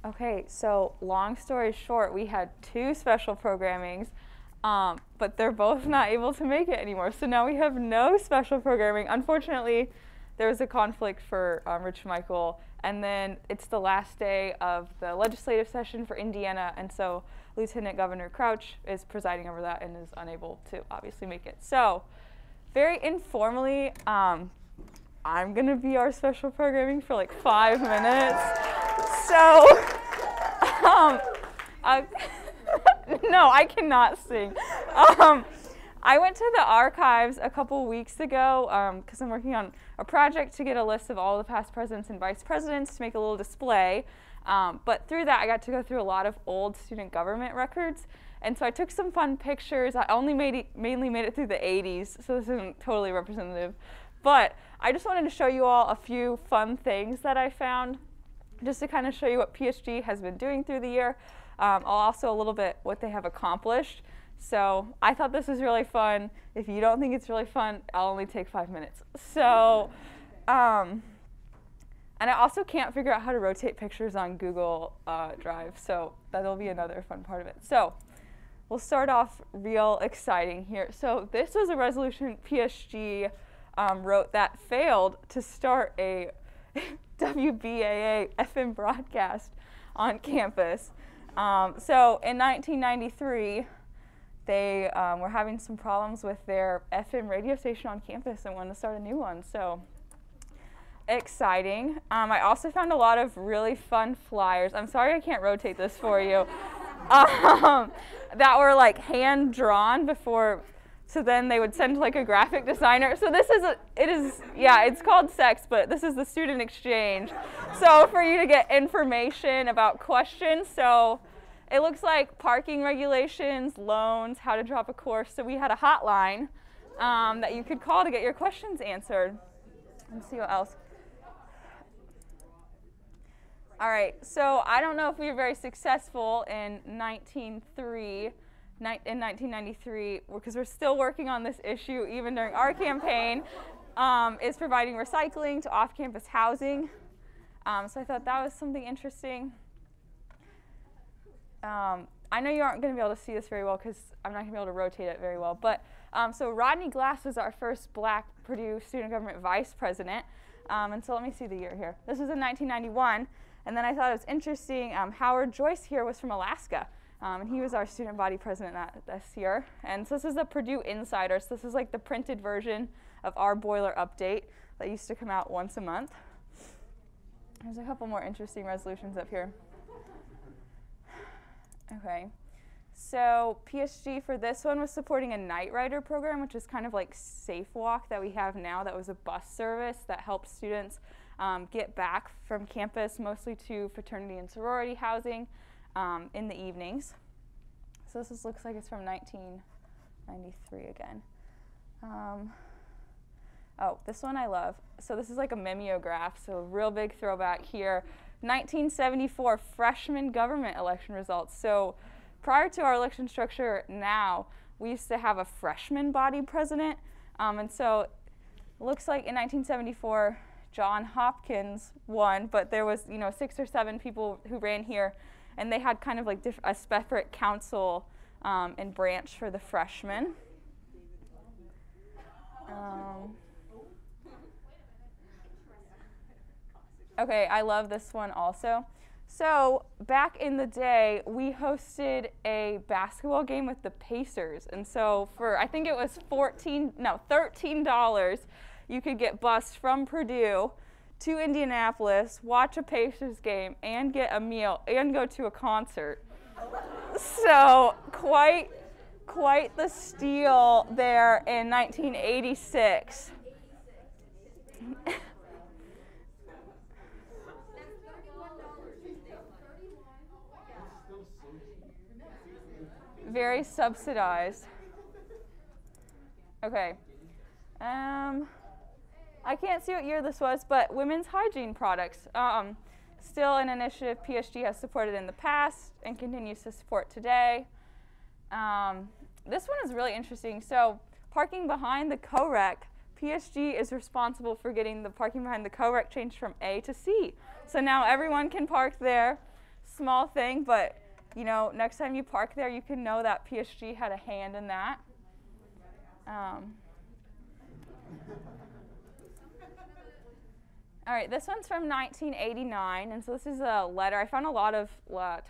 Okay, so long story short, we had two special programmings, but they're both not able to make it anymore. So now we have no special programming. Unfortunately, there was a conflict for Rich Michael, and then it's the last day of the legislative session for Indiana, and so Lieutenant Governor Crouch is presiding over that and is unable to obviously make it. So very informally, I'm going to be our special programming for like 5 minutes. So, no, I cannot sing. I went to the archives a couple weeks ago because I'm working on a project to get a list of all the past presidents and vice presidents to make a little display. But through that, I got to go through a lot of old student government records. And so I took some fun pictures. I only mainly made it through the 80s, so this isn't totally representative. But I just wanted to show you all a few fun things that I found, just to kind of show you what PSG has been doing through the year. Also a little bit what they have accomplished. So I thought this was really fun. If you don't think it's really fun, I'll only take 5 minutes. So, and I also can't figure out how to rotate pictures on Google Drive, so that'll be another fun part of it. So we'll start off real exciting here. So this was a resolution PSG wrote that failed to start a WBAA FM broadcast on campus. So in 1993, they were having some problems with their FM radio station on campus and wanted to start a new one. So exciting. I also found a lot of really fun flyers. I'm sorry I can't rotate this for you. That were like hand drawn before. So then they would send like a graphic designer. So this is, it's called SEX, but this is the student exchange. So for you to get information about questions. So it looks like parking regulations, loans, how to drop a course. So we had a hotline that you could call to get your questions answered. Let's see what else. All right, so I don't know if we were very successful in 1993, because we're still working on this issue even during our campaign, is providing recycling to off-campus housing. So I thought that was something interesting. I know you aren't going to be able to see this very well because I'm not going to be able to rotate it very well. But so Rodney Glass was our first black Purdue student government vice president. And so let me see the year here. This was in 1991. And then I thought it was interesting, Howard Joyce here was from Alaska. And he was our student body president this year. And so this is the Purdue Insider. So this is like the printed version of our boiler update that used to come out once a month. There's a couple more interesting resolutions up here. Okay, so PSG for this one was supporting a night rider program, which is kind of like Safe Walk that we have now. That was a bus service that helps students get back from campus, mostly to fraternity and sorority housing in the evenings. So this looks like it's from 1993 again. Oh, this one I love. So this is like a mimeograph, so a real big throwback here. 1974 freshman government election results. So prior to our election structure now, we used to have a freshman body president. And so it looks like in 1974, John Hopkins won, but there was 6 or 7 people who ran here, and they had kind of like a separate council and branch for the freshmen. Okay, I love this one also. So back in the day, we hosted a basketball game with the Pacers. And so for, I think it was $13, you could get bused from Purdue to Indianapolis, watch a Pacers game, and get a meal, and go to a concert. So quite the steal there in 1986. Very subsidized. Okay. I can't see what year this was, but women's hygiene products. Still an initiative PSG has supported in the past and continues to support today. This one is really interesting. So parking behind the co-rec, PSG is responsible for getting the parking behind the co-rec changed from A to C. So now everyone can park there. small thing, but you know, next time you park there, you can know that PSG had a hand in that. All right, this one's from 1989, and so this is a letter. I found a lot of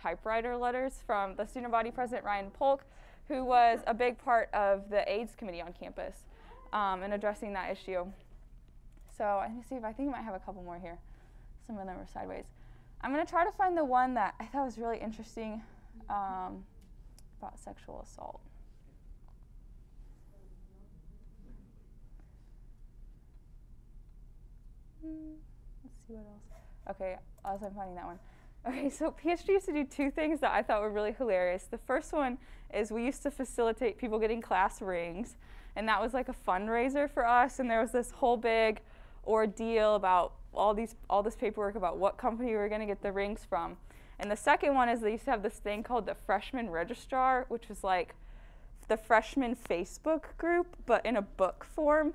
typewriter letters from the student body president, Ryan Polk, who was a big part of the AIDS committee on campus in addressing that issue. So let me see if I think I might have a couple more here. Some of them are sideways. I'm going to try to find the one that I thought was really interesting about sexual assault. Let's see what else. Okay, as I'm finding that one. Okay, so PSG used to do two things that I thought were really hilarious. The first one is we used to facilitate people getting class rings, and that was like a fundraiser for us, and there was this whole big ordeal about all this paperwork about what company we were going to get the rings from. And the second one is they used to have this thing called the freshman registrar, which was like the freshman Facebook group, but in a book form.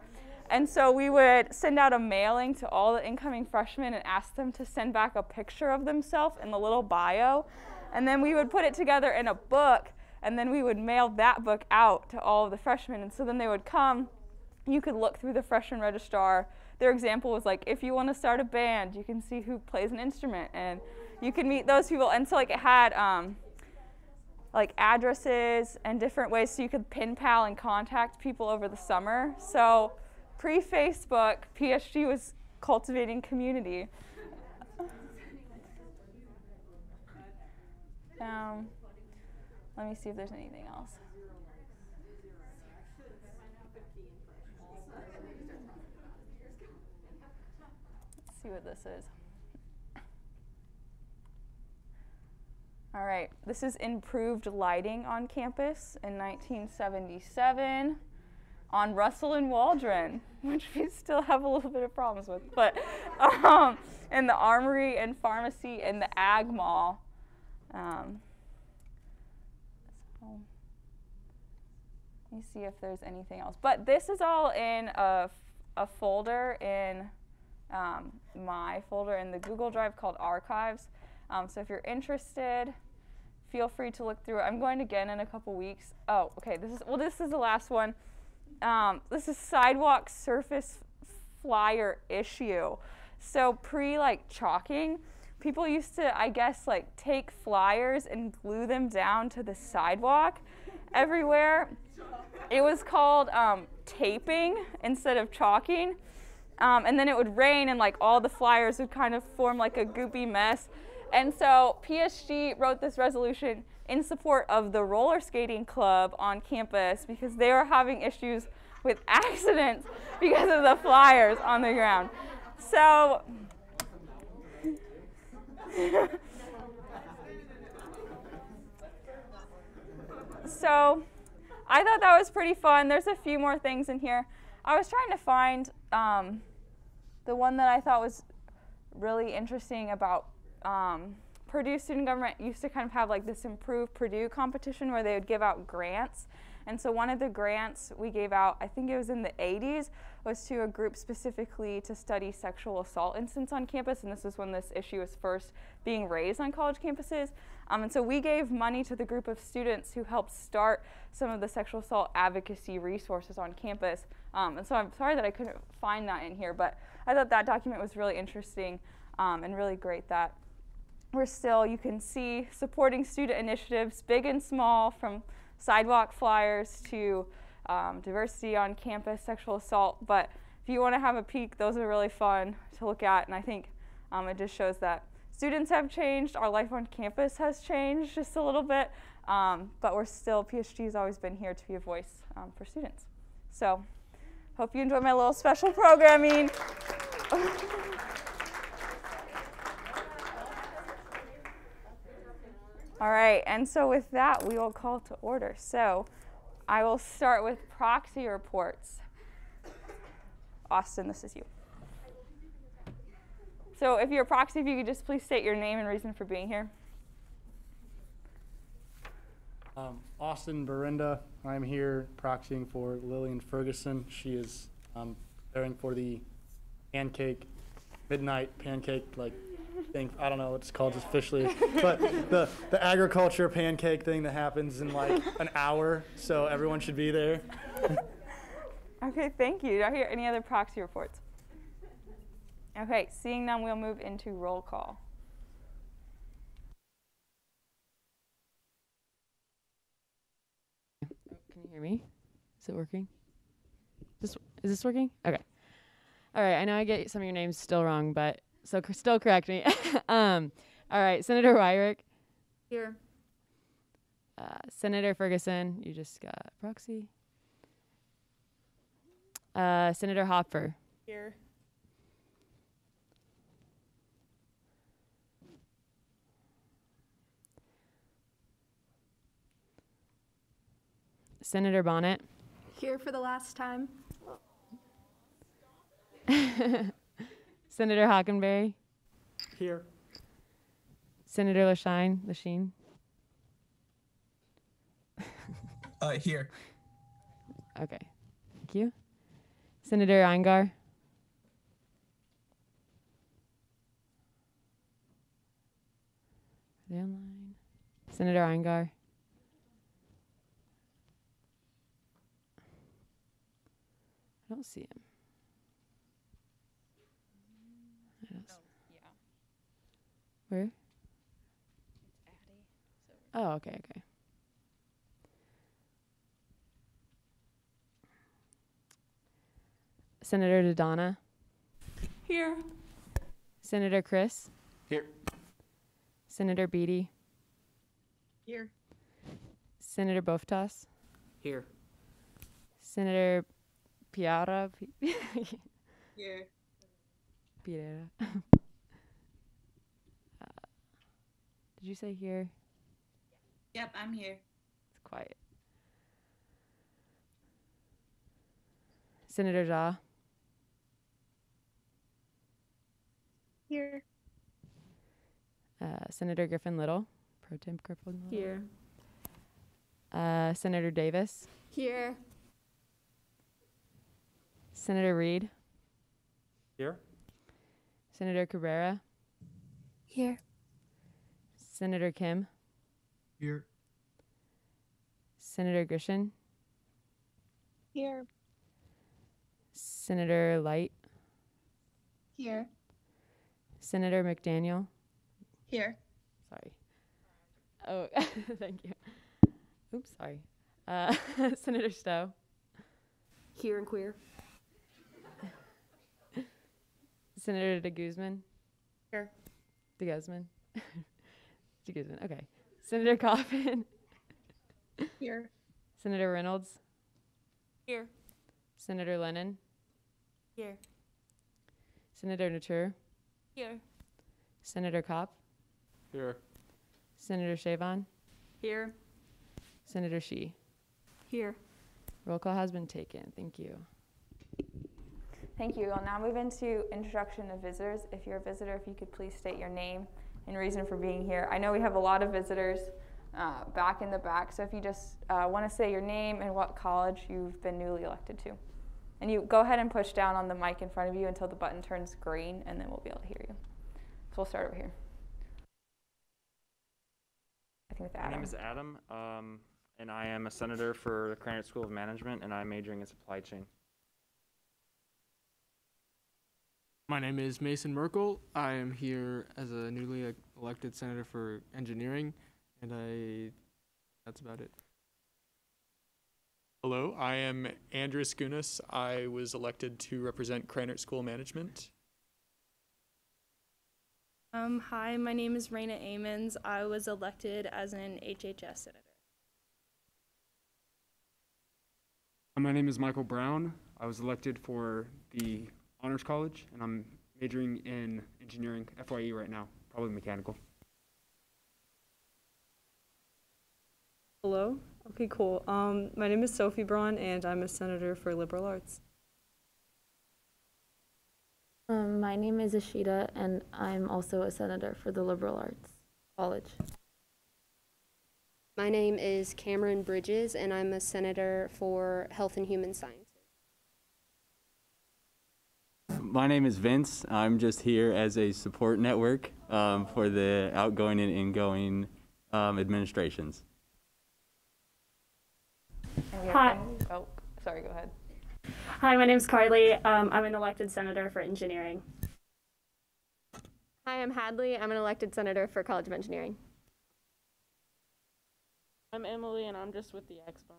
And so we would send out a mailing to all the incoming freshmen and ask them to send back a picture of themselves in the little bio. And then we would put it together in a book, and then we would mail that book out to all of the freshmen. And so then they would come. You could look through the freshman registrar. Their example was like, if you want to start a band, you can see who plays an instrument, and you can meet those people. And so like it had like addresses and different ways so you could pen pal and contact people over the summer. So pre-Facebook, PSG was cultivating community. Let me see if there's anything else. Let's see what this is. All right, this is improved lighting on campus in 1977 on Russell and Waldron, which we still have a little bit of problems with, but in the Armory and Pharmacy and the Ag Mall. Let me see if there's anything else. But this is all in a folder in my folder in the Google Drive called Archives. So if you're interested, feel free to look through it. I'm going again in a couple weeks. Oh, okay. This is the last one. This is sidewalk surface flyer issue. So chalking, people used to, I guess, like take flyers and glue them down to the sidewalk everywhere. It was called taping instead of chalking. And then it would rain and like all the flyers would kind of form like a goopy mess. And so PSG wrote this resolution in support of the roller skating club on campus because they were having issues with accidents because of the flyers on the ground. So I thought that was pretty fun. There's a few more things in here. I was trying to find the one that I thought was really interesting about Purdue student government used to kind of have like this improved Purdue competition where they would give out grants. And so one of the grants we gave out, I think it was in the 80s, was to a group specifically to study sexual assault incidents on campus. And this is when this issue was first being raised on college campuses. And so we gave money to the group of students who helped start some of the sexual assault advocacy resources on campus. And so I'm sorry that I couldn't find that in here, but I thought that document was really interesting and really great that we're still, you can see, supporting student initiatives, big and small, from sidewalk flyers to diversity on campus, sexual assault. But if you want to have a peek, those are really fun to look at. And I think it just shows that students have changed. Our life on campus has changed just a little bit. But we're still, PSG has always been here to be a voice for students. So hope you enjoy my little special programming. All right, and so with that, we will call to order. So I will start with proxy reports. Austin, this is you. So if you're a proxy, if you could just please state your name and reason for being here. Austin Berenda. I'm here proxying for Lillian Ferguson. She is preparing for the midnight pancake thing. I don't know what it's called officially, but the agriculture pancake thing that happens in like an hour, so everyone should be there. Okay, thank you. Do I hear any other proxy reports? Okay, seeing none, we'll move into roll call. Can you hear me? Is it working? Is this working? Okay. All right. I know I get some of your names still wrong, but so still correct me. All right. Senator Wyrick. Here. Senator Ferguson. You just got proxy. Senator Hopper. Here. Senator Bonnet. Here for the last time. Senator Hockenberry. Here. Senator Lashine. Here. Okay. Thank you. Senator Eingar. Are they online? Senator Eingar. I don't see him. I don't see. Yeah. Where? Addie. Oh, okay. Senator Dodonna. Here. Senator Chris. Here. Senator Beatty. Here. Senator Boftas. Here. Senator Piara. Here. Piera. Did you say here? Yep, I'm here. It's quiet. Senator Jha. Here. Senator Griffin Little. Pro Temp Griffin Little. Here. Senator Davis. Here. Senator Reed. Here. Senator Cabrera. Here. Senator Kim. Here. Senator Grishin. Here. Senator Light. Here. Senator McDaniel. Here. Sorry. Oh, thank you. Oops, sorry. Senator Stowe. Here and queer. Senator de Guzman. Here. De Guzman. De Guzman, okay. Senator Coffin. Here. Senator Reynolds. Here. Senator Lennon. Here. Senator Nature. Here. Senator Kopp. Here. Senator Shavon. Here. Senator Shee. Here. Roll call has been taken. Thank you. Thank you. I'll now move into introduction of visitors. If you're a visitor, if you could please state your name and reason for being here. I know we have a lot of visitors back in the back, so if you just want to say your name and what college you've been newly elected to. And you go ahead and push down on the mic in front of you until the button turns green, and then we'll be able to hear you. So we'll start over here. I think with Adam. My name is Adam, and I am a senator for the Krannert School of Management, and I'm majoring in supply chain. My name is Mason Merkel. I am here as a newly elected senator for engineering, and that's about it. Hello, I am Andrew Skunas. I was elected to represent Krannert School Management. Hi, my name is Raina Amons. I was elected as an HHS senator. My name is Michael Brown. I was elected for the Honors College, and I'm majoring in engineering, FYE right now, probably mechanical. Hello. Okay, cool. My name is Sophie Braun, and I'm a senator for liberal arts. My name is Ashita, and I'm also a senator for the liberal arts college. My name is Cameron Bridges, and I'm a senator for health and human sciences. My name is Vince. I'm just here as a support network for the outgoing and ingoing administrations. Hi. Oh, sorry, go ahead. Hi, my name's Carly. I'm an elected senator for engineering. Hi, I'm Hadley. I'm an elected senator for College of Engineering. I'm Emily, and I'm just with the Expo.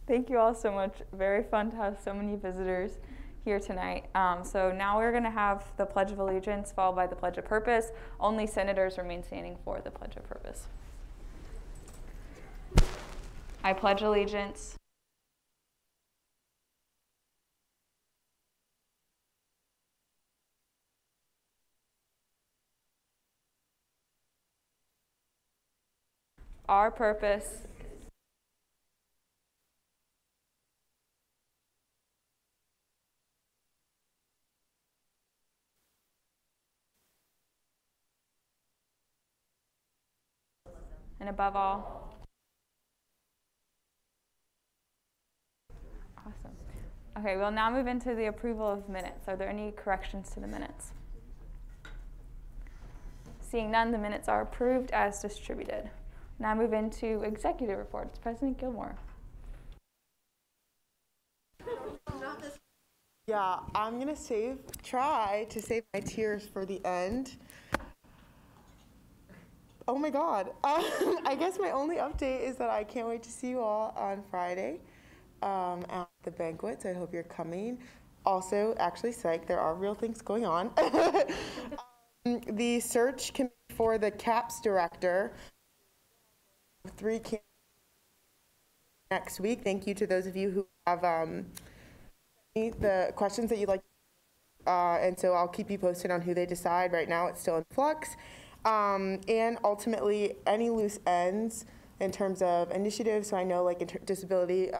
Thank you all so much. Very fun to have so many visitors here tonight. So now we're going to have the Pledge of Allegiance followed by the Pledge of Purpose. Only senators remain standing for the Pledge of Purpose. I pledge allegiance our purpose and above all. Awesome. Okay, we'll now move into the approval of minutes. Are there any corrections to the minutes? Seeing none, the minutes are approved as distributed. Now move into executive reports. President Gilmore. Yeah, I'm gonna try to save my tears for the end. Oh my God. I guess my only update is that I can't wait to see you all on Friday at the banquet, so I hope you're coming. Also, actually, psych, there are real things going on. The search committee for the CAPS director, 3 candidates next week. Thank you to those of you who have the questions that you'd like, and so I'll keep you posted on who they decide. Right now, it's still in flux. And ultimately, any loose ends in terms of initiatives. So I know, like, disability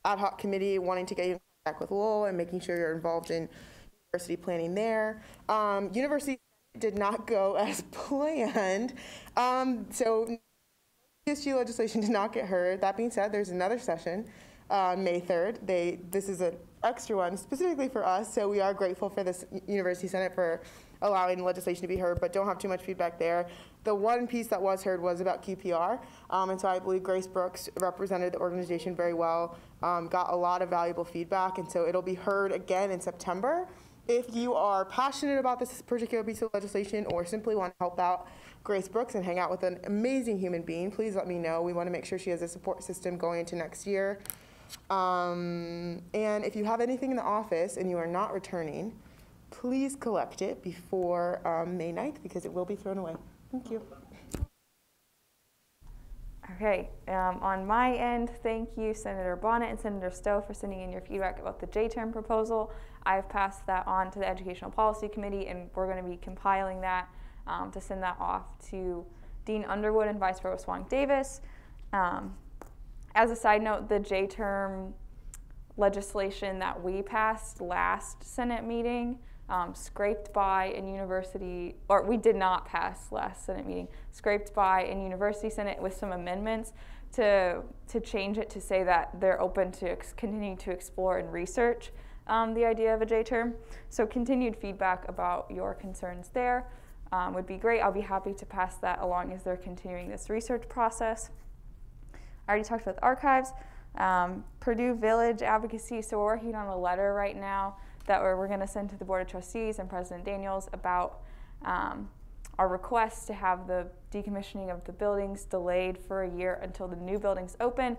ad hoc committee wanting to get you in contact with Lowell and making sure you're involved in university planning there. University did not go as planned. So ESG legislation did not get heard. That being said, there's another session May 3rd. This is an extra one specifically for us, so we are grateful for this University Senate for allowing legislation to be heard, but don't have too much feedback there. The one piece that was heard was about QPR, and so I believe Grace Brooks represented the organization very well, got a lot of valuable feedback, and so it'll be heard again in September. If you are passionate about this particular piece of legislation or simply want to help out Grace Brooks and hang out with an amazing human being, please let me know. We want to make sure she has a support system going into next year. And if you have anything in the office and you are not returning, please collect it before May 9th because it will be thrown away. Thank you. Okay, on my end, thank you, Senator Bonnet and Senator Stowe, for sending in your feedback about the J-term proposal. I've passed that on to the Educational Policy Committee, and we're going to be compiling that to send that off to Dean Underwood and Vice Provost Wong Davis. As a side note, the J-term legislation that we passed last Senate meeting, scraped by in university, or we did not pass last Senate meeting, scraped by in University Senate with some amendments to change it to say that they're open to continuing to explore and research the idea of a J-term. So continued feedback about your concerns there would be great. I'll be happy to pass that along as they're continuing this research process. I already talked about the archives. Purdue Village Advocacy, so we're working on a letter right now that we're going to send to the Board of Trustees and President Daniels about our request to have the decommissioning of the buildings delayed for a year until the new buildings open.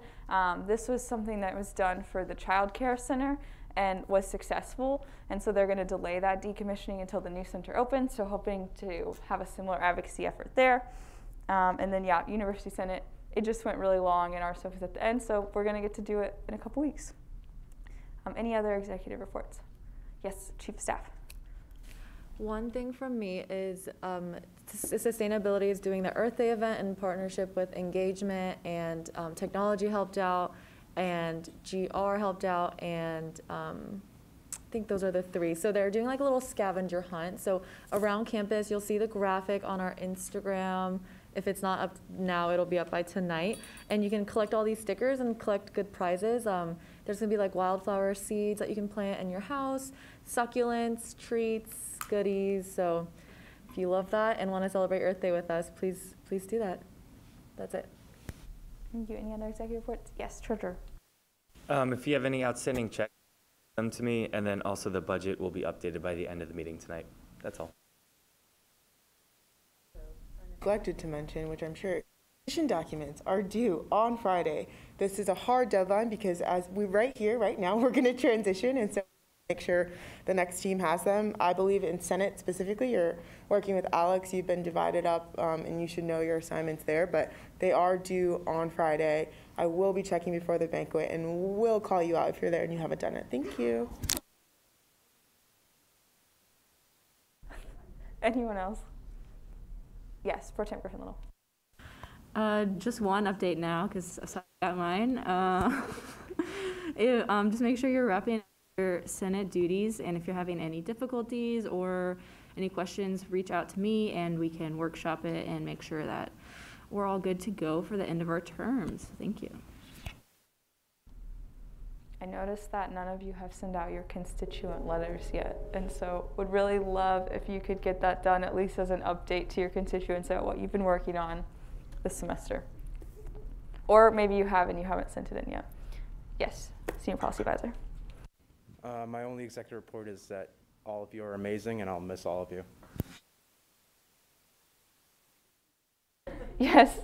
This was something that was done for the Child Care Center and was successful, and so they're going to delay that decommissioning until the new center opens, so hoping to have a similar advocacy effort there. And then, yeah, University Senate, it just went really long and our stuff is at the end, so we're going to get to do it in a couple weeks. Any other executive reports? Yes, Chief of Staff. One thing from me is sustainability is doing the Earth Day event in partnership with Engagement, and Technology helped out, and GR helped out, and I think those are the 3. So they're doing like a little scavenger hunt. So around campus, you'll see the graphic on our Instagram If it's not up now, it'll be up by tonight. And you can collect all these stickers and collect good prizes. There's gonna be like wildflower seeds that you can plant in your house, succulents, treats, goodies. So if you love that and want to celebrate Earth Day with us, please do that. That's it. Thank you. Any other executive reports? Yes, Treasurer. If you have any outstanding checks, send them to me, and then also the budget will be updated by the end of the meeting tonight. That's all. Neglected to mention, which I'm sure, transition documents are due on Friday. This is a hard deadline because as we right here, right now, we're going to transition, and so make sure the next team has them. I believe in Senate specifically, you're working with Alex, you've been divided up, and you should know your assignments there, but they are due on Friday. I will be checking before the banquet and will call you out if you're there and you haven't done it. Thank you. Anyone else? Yes, Pro Tem Griffin Little. Just one update now, because I got mine. Just make sure you're wrapping your Senate duties, and if you're having any difficulties or any questions, reach out to me, and we can workshop it and make sure that we're all good to go for the end of our terms. Thank you. I noticed that none of you have sent out your constituent letters yet, and so would really love if you could get that done, at least as an update to your constituents about what you've been working on this semester. Or maybe you have and you haven't sent it in yet. Yes, Senior Policy Advisor. My only executive report is that all of you are amazing, and I'll miss all of you. Yes,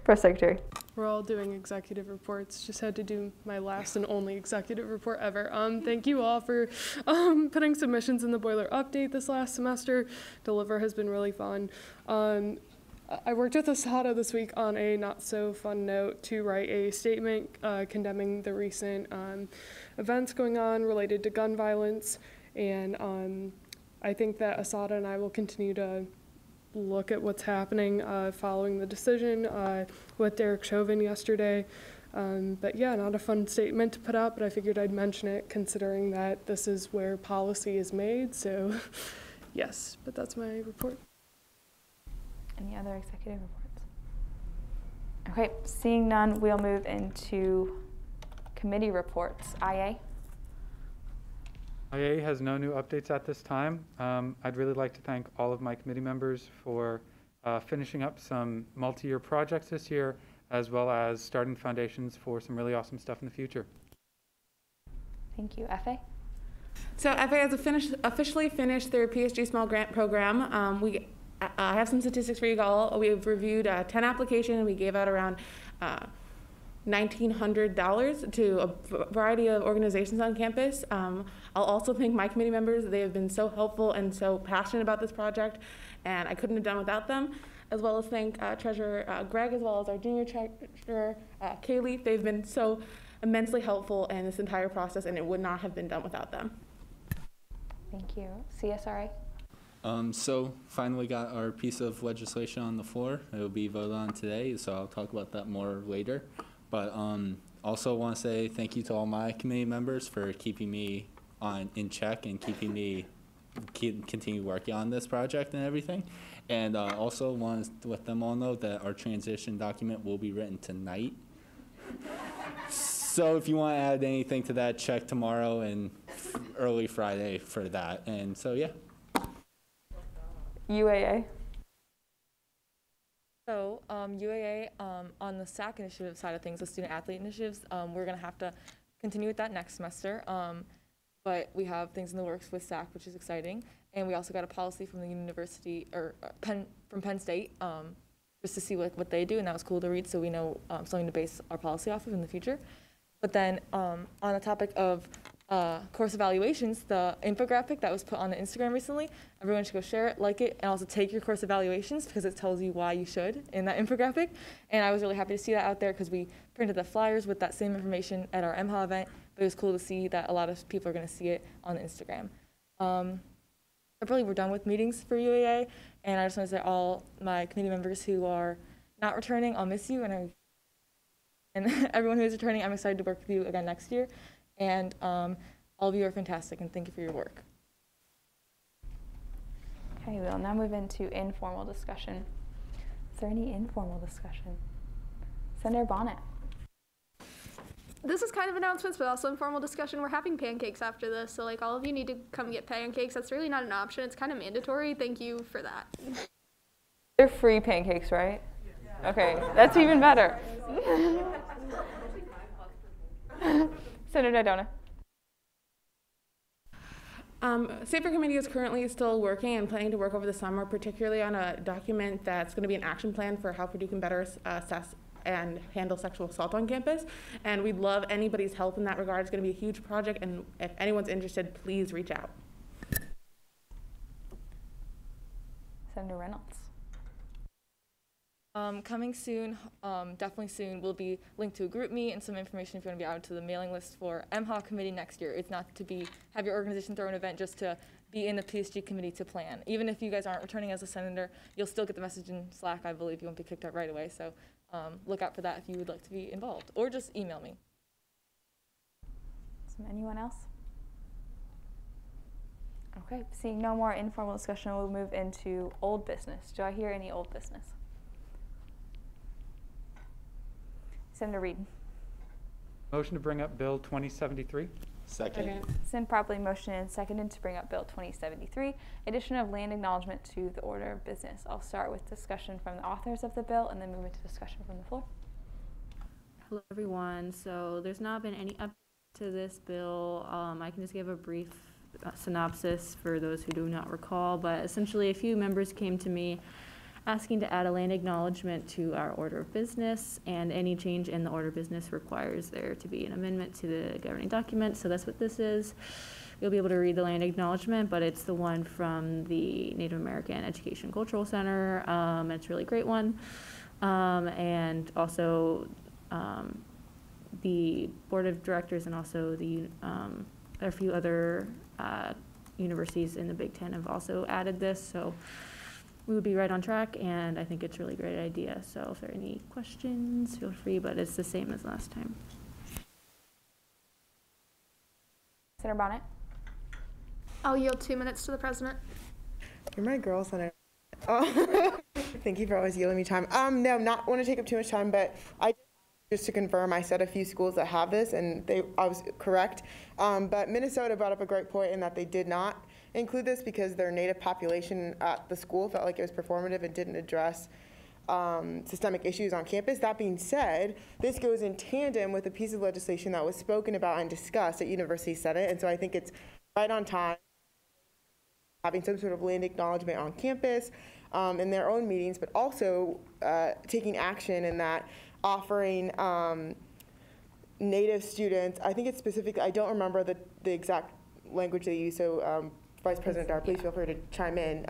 Press Secretary. We're all doing executive reports. Just had to do my last and only executive report ever. Thank you all for putting submissions in the boiler update this last semester. Deliver has been really fun. I worked with Asada this week on a not so fun note to write a statement condemning the recent events going on related to gun violence. And I think that Asada and I will continue to look at what's happening following the decision with Derek Chauvin yesterday. But yeah, not a fun statement to put out, but I figured I'd mention it considering that this is where policy is made. So yes, but that's my report. Any other executive reports? Okay, seeing none, we'll move into committee reports. IA? IA has no new updates at this time. I'd really like to thank all of my committee members for finishing up some multi-year projects this year, as well as starting foundations for some really awesome stuff in the future. Thank you. FA? So FA has officially finished their PSG Small Grant Program. I have some statistics for you all. We've reviewed 10 applications, and we gave out around $1,900 to a variety of organizations on campus. I'll also thank my committee members. They have been so helpful and so passionate about this project, and I couldn't have done without them. As well as thank Treasurer Greg, as well as our junior treasurer, Kaylee. They've been so immensely helpful in this entire process, and it would not have been done without them. Thank you. CSRA? So finally got our piece of legislation on the floor. It will be voted on today, so I'll talk about that more later. But also want to say thank you to all my committee members for keeping me in check and keeping me continue working on this project and everything. And also want to let them all know that our transition document will be written tonight. So if you want to add anything to that, check tomorrow and early Friday for that. And so, yeah. UAA? So UAA, on the SAC initiative side of things, the student athlete initiatives, we're going to have to continue with that next semester. But we have things in the works with SAC, which is exciting. And we also got a policy from the university, or from Penn State, just to see what they do, and that was cool to read, so we know something to base our policy off of in the future. But then on the topic of course evaluations, the infographic that was put on the Instagram recently, everyone should go share it, like it, and also take your course evaluations because it tells you why you should in that infographic. And I was really happy to see that out there because we printed the flyers with that same information at our MHA event, but it was cool to see that a lot of people are going to see it on Instagram. Separately, we're done with meetings for UAA, and I just want to say all my committee members who are not returning, I'll miss you, and everyone who is returning, I'm excited to work with you again next year. And all of you are fantastic, and thank you for your work. Okay, we'll now move into informal discussion. Is there any informal discussion? Senator Bonnet. This is kind of announcements, but also informal discussion. We're having pancakes after this, so like all of you need to come get pancakes. That's really not an option. It's kind of mandatory. Thank you for that. They're free pancakes, right? Yeah. Okay, that's even better. Senator Dona. Safer Committee is currently still working and planning to work over the summer, particularly on a document that's going to be an action plan for how Purdue can better assess and handle sexual assault on campus. And we'd love anybody's help in that regard. It's going to be a huge project, and if anyone's interested, please reach out. Senator Reynolds. Coming soon, definitely soon, will be linked to a group meet and some information if you want to be added to the mailing list for MHA committee next year. It's not to have your organization throw an event just to be in the PSG committee to plan. Even if you guys aren't returning as a senator, you'll still get the message in Slack. I believe you won't be kicked out right away. So look out for that if you would like to be involved, or just email me. Anyone else? Okay, seeing no more informal discussion, we'll move into old business. Do I hear any old business? Senator Reed. Motion to bring up Bill 2073. Second. It's been properly motioned and seconded to bring up Bill 2073, addition of land acknowledgement to the order of business. I'll start with discussion from the authors of the bill and then move into discussion from the floor. Hello, everyone. So there's not been any update to this bill. I can just give a brief synopsis for those who do not recall, but essentially a few members came to me asking to add a land acknowledgement to our order of business, and any change in the order of business requires there to be an amendment to the governing document. So that's what this is. You'll be able to read the land acknowledgement, but it's the one from the Native American Education Cultural Center. It's a really great one. And also the board of directors and also the a few other universities in the Big Ten have also added this. So we would be right on track, and I think it's a really great idea. So if there are any questions, feel free, but it's the same as last time. Senator Bonnet. I'll yield 2 minutes to the president. You're my girl, Senator. Thank you for always yielding me time. No, not want to take up too much time, but just to confirm, I said a few schools that have this, and I was correct. But Minnesota brought up a great point in that they did not include this because their native population at the school felt like it was performative and didn't address systemic issues on campus. That being said, this goes in tandem with a piece of legislation that was spoken about and discussed at University Senate, and so I think it's right on time having some sort of land acknowledgement on campus in their own meetings, but also taking action in that offering Native students, I think it's specific, I don't remember the exact language they use, so Vice President Dar, please feel free to chime in.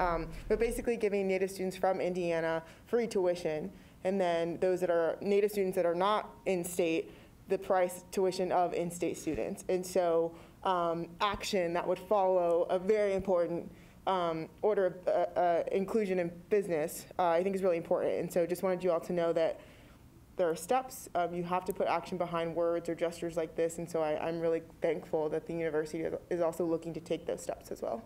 But basically giving Native students from Indiana free tuition, and then those that are Native students that are not in-state, the price tuition of in-state students. And so action that would follow a very important order of inclusion in business, I think is really important. And so just wanted you all to know that there are steps. You have to put action behind words or gestures like this, and so I'm really thankful that the university is also looking to take those steps as well.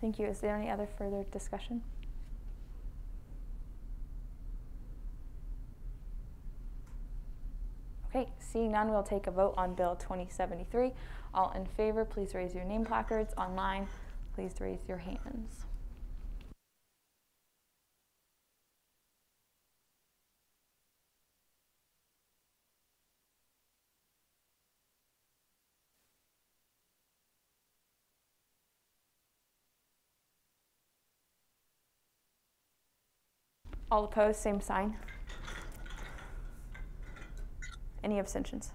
Thank you. Is there any other further discussion? Okay, seeing none, we'll take a vote on Bill 2073. All in favor, please raise your name placards. Online, please raise your hands. All opposed, same sign. Any abstentions?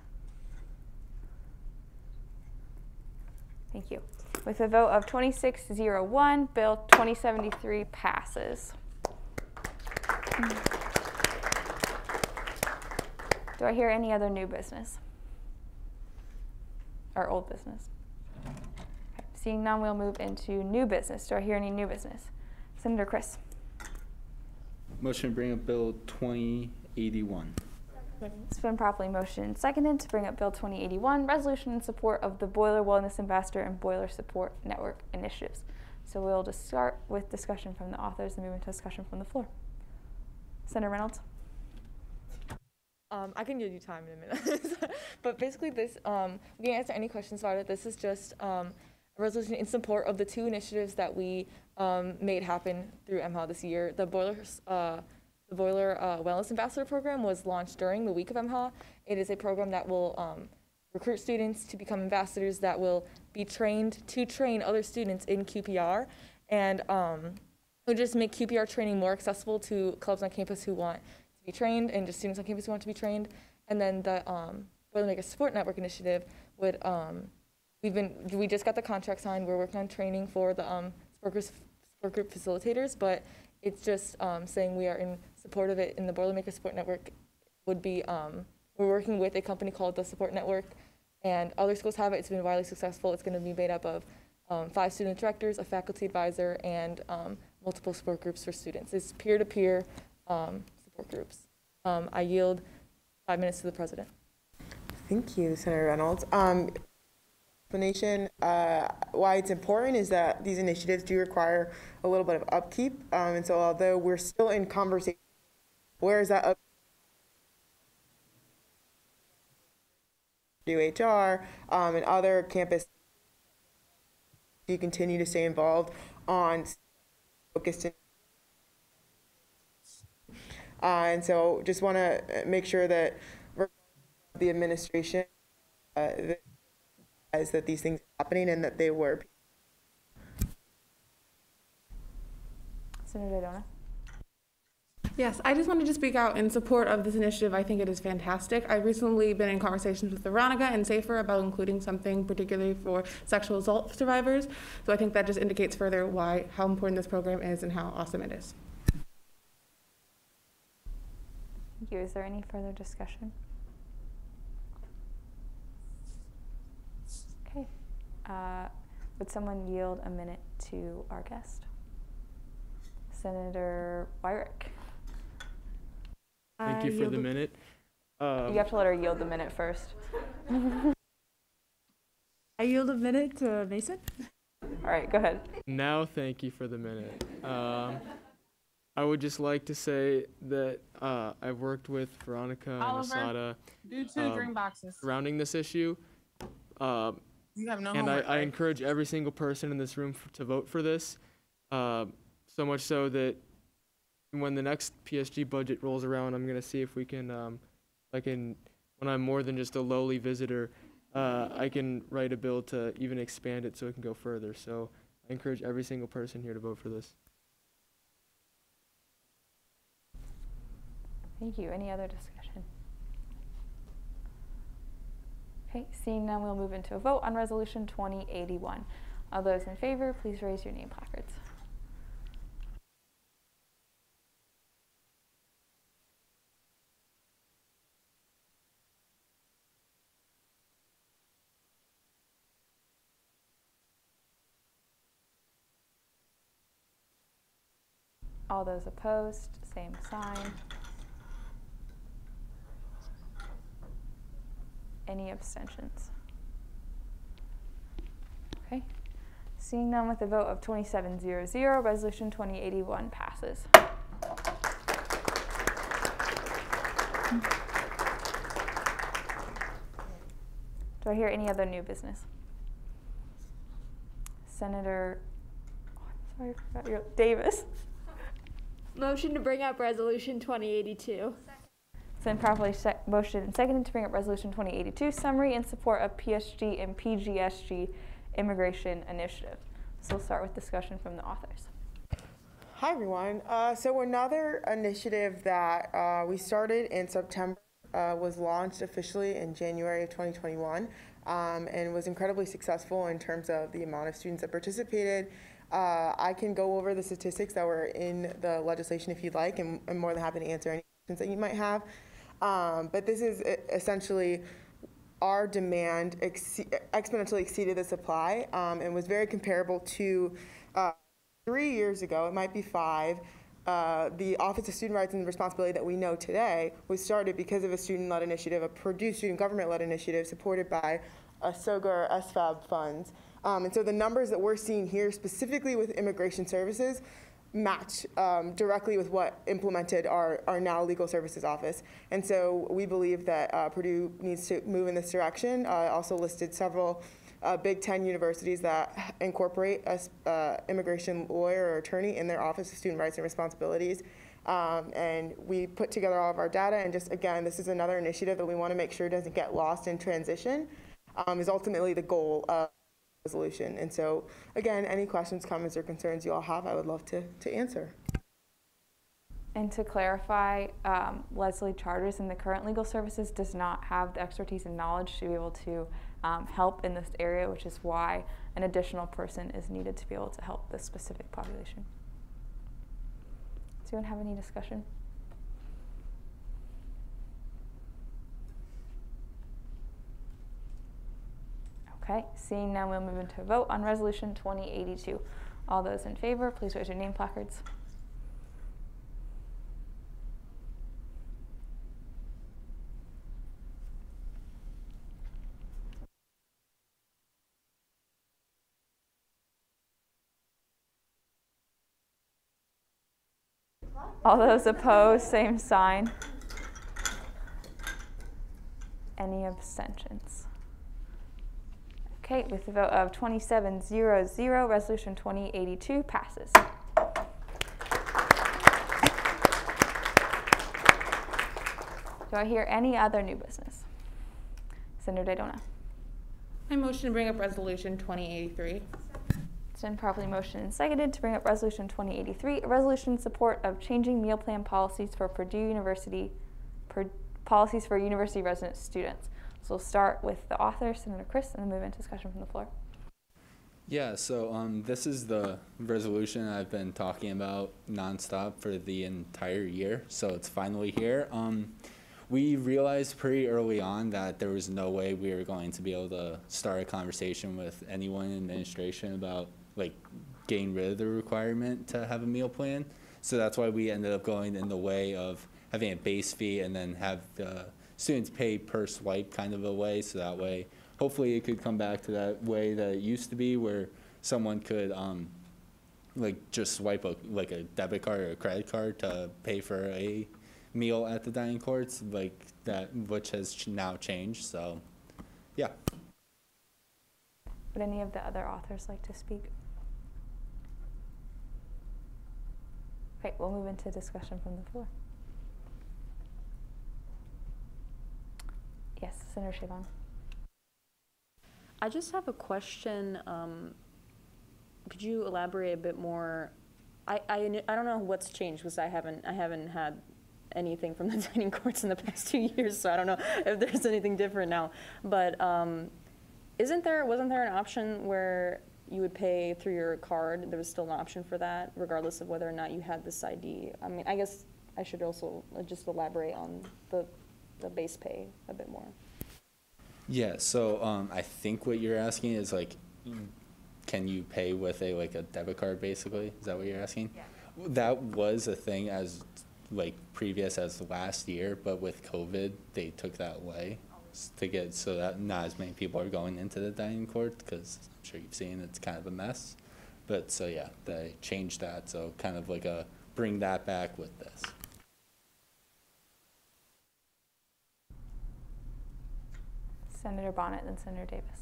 Thank you. With a vote of 26-01, Bill 2073 passes. Do I hear any other new business? Or old business? Okay. Seeing none, we'll move into new business. Do I hear any new business? Senator Chris. Motion to bring up Bill 2081. It's been properly motioned and seconded to bring up Bill 2081, resolution in support of the Boiler Wellness Ambassador and Boiler Support Network initiatives. So we'll just start with discussion from the authors and move into discussion from the floor. Senator Reynolds. I can give you time in a minute. But basically this, we can answer any questions about it. This is just a resolution in support of the 2 initiatives that we made happen through MHA this year. The Boiler Wellness Ambassador Program was launched during the week of MHA. It is a program that will recruit students to become ambassadors that will be trained to train other students in QPR, and it would just make QPR training more accessible to clubs on campus who want to be trained and just students on campus who want to be trained. And then the Boilermaker Support Network initiative would, we just got the contract signed. We're working on training for the support group facilitators, but it's just saying we are in support of it. And the Boilermaker Support Network would be, we're working with a company called the Support Network, and other schools have it. It's been widely successful. It's going to be made up of 5 student directors, a faculty advisor, and multiple support groups for students. It's peer-to-peer support groups. I yield 5 minutes to the president. Thank you, Senator Reynolds. Explanation why it's important is that these initiatives do require a little bit of upkeep, and so although we're still in conversation, where is that upkeep? Purdue HR and other campus, you continue to stay involved on focused in, and so just want to make sure that the administration that these things are happening and that they were. Senator Dona. Yes, I just wanted to speak out in support of this initiative. I think it is fantastic. I've recently been in conversations with Veronica and Safer about including something particularly for sexual assault survivors. So I think that just indicates further how important this program is and how awesome it is. Thank you. Is there any further discussion? Okay. Would someone yield a minute to our guest? Senator Wyrick. Thank you for the minute. You have to let her yield the minute first. I yield a minute to Mason. All right, go ahead. Now, thank you for the minute. I would just like to say that I've worked with Veronica and Asada do 2 green boxes surrounding this issue. You have no and homework, I encourage every single person in this room to vote for this, so much so that when the next PSG budget rolls around, I'm going to see if we can, when I'm more than just a lowly visitor, I can write a bill to even expand it so it can go further. So I encourage every single person here to vote for this. Thank you. Any other discussion? Okay, seeing none, we'll move into a vote on Resolution 2081. All those in favor, please raise your name placards. All those opposed, same sign. Any abstentions? Okay. Seeing none with a vote of 27-0-0, Resolution 2081 passes. Do I hear any other new business? Senator, sorry, I forgot your Davis. Motion to bring up Resolution 2082. It's been properly motioned and seconded to bring up Resolution 2082, summary in support of PSG and PGSG immigration initiative. So we'll start with discussion from the authors. Hi, everyone. So another initiative that we started in September was launched officially in January of 2021 and was incredibly successful in terms of the amount of students that participated. I can go over the statistics that were in the legislation if you'd like, and I'm more than happy to answer any questions that you might have. But this is essentially our demand exponentially exceeded the supply and was very comparable to 3 years ago, it might be 5, the Office of Student Rights and Responsibility that we know today was started because of a student-led initiative, a Purdue student government-led initiative supported by SOGA or SFAB funds. And so the numbers that we're seeing here, specifically with immigration services, match directly with what implemented our now Legal Services Office. And so we believe that Purdue needs to move in this direction. Also listed several Big Ten universities that incorporate a immigration lawyer or attorney in their Office of Student Rights and Responsibilities. And we put together all of our data, and just again, this is another initiative that we want to make sure doesn't get lost in transition, is ultimately the goal of resolution. And so again, any questions, comments, or concerns you all have, I would love to answer. And to clarify, Leslie Charters in the current legal services does not have the expertise and knowledge to be able to help in this area, which is why an additional person is needed to be able to help this specific population. Does anyone have any discussion? Okay, seeing none, we'll move into a vote on Resolution 2082. All those in favor, please raise your name placards. All those opposed, same sign. Any abstentions? Okay, with a vote of 27-0-0, Resolution 2082 passes. Do I hear any other new business? Senator Daytona. I motion to bring up Resolution 2083. It's been properly motioned and seconded to bring up Resolution 2083, a resolution in support of changing meal plan policies for Purdue University, policies for university resident students. So we'll start with the author, Senator Chris, and then move into discussion from the floor. Yeah, so this is the resolution I've been talking about nonstop for the entire year, so it's finally here. We realized pretty early on that there was no way we were going to be able to start a conversation with anyone in administration about like getting rid of the requirement to have a meal plan. So that's why we ended up going in the way of having a base fee and then have the students pay per swipe kind of a way, so that way hopefully it could come back to that way that it used to be where someone could like just swipe a debit card or a credit card to pay for a meal at the dining courts, like that, which has now changed. So yeah. Would any of the other authors like to speak? Okay, we'll move into discussion from the floor. Yes, Senator Chabon. I just have a question. Could you elaborate a bit more? I don't know what's changed because I haven't had anything from the dining courts in the past 2 years, so I don't know if there's anything different now. But wasn't there an option where you would pay through your card? There was still an option for that, regardless of whether or not you had this ID. I mean, I guess I should also just elaborate on the base pay a bit more. Yeah, so I think what you're asking is like, can you pay with a debit card basically? Is that what you're asking? Yeah. That was a thing as previous as last year, but with COVID, they took that away to get so that not as many people are going into the dining court because I'm sure you've seen it's kind of a mess. But so yeah, they changed that. So kind of like a bring that back with this. Senator Bonnet and then Senator Davis.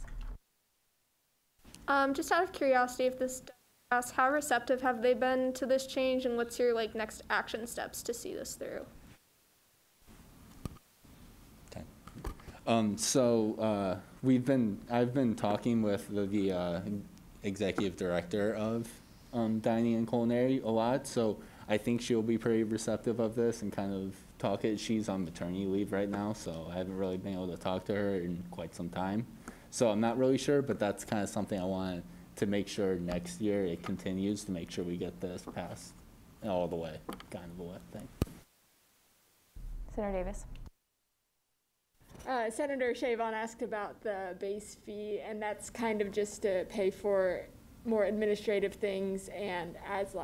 Just out of curiosity, if this asks, how receptive have they been to this change, and what's your next action steps to see this through? Okay. I've been talking with the executive director of dining and culinary a lot, so I think she'll be pretty receptive of this and kind of talk it. She's on maternity leave right now, so I haven't really been able to talk to her in quite some time. So I'm not really sure, but that's kind of something I want to make sure next year it continues to make sure we get this passed all the way, kind of a way thing. Senator Davis. Senator Chabon asked about the base fee, and that's kind of just to pay for more administrative things and as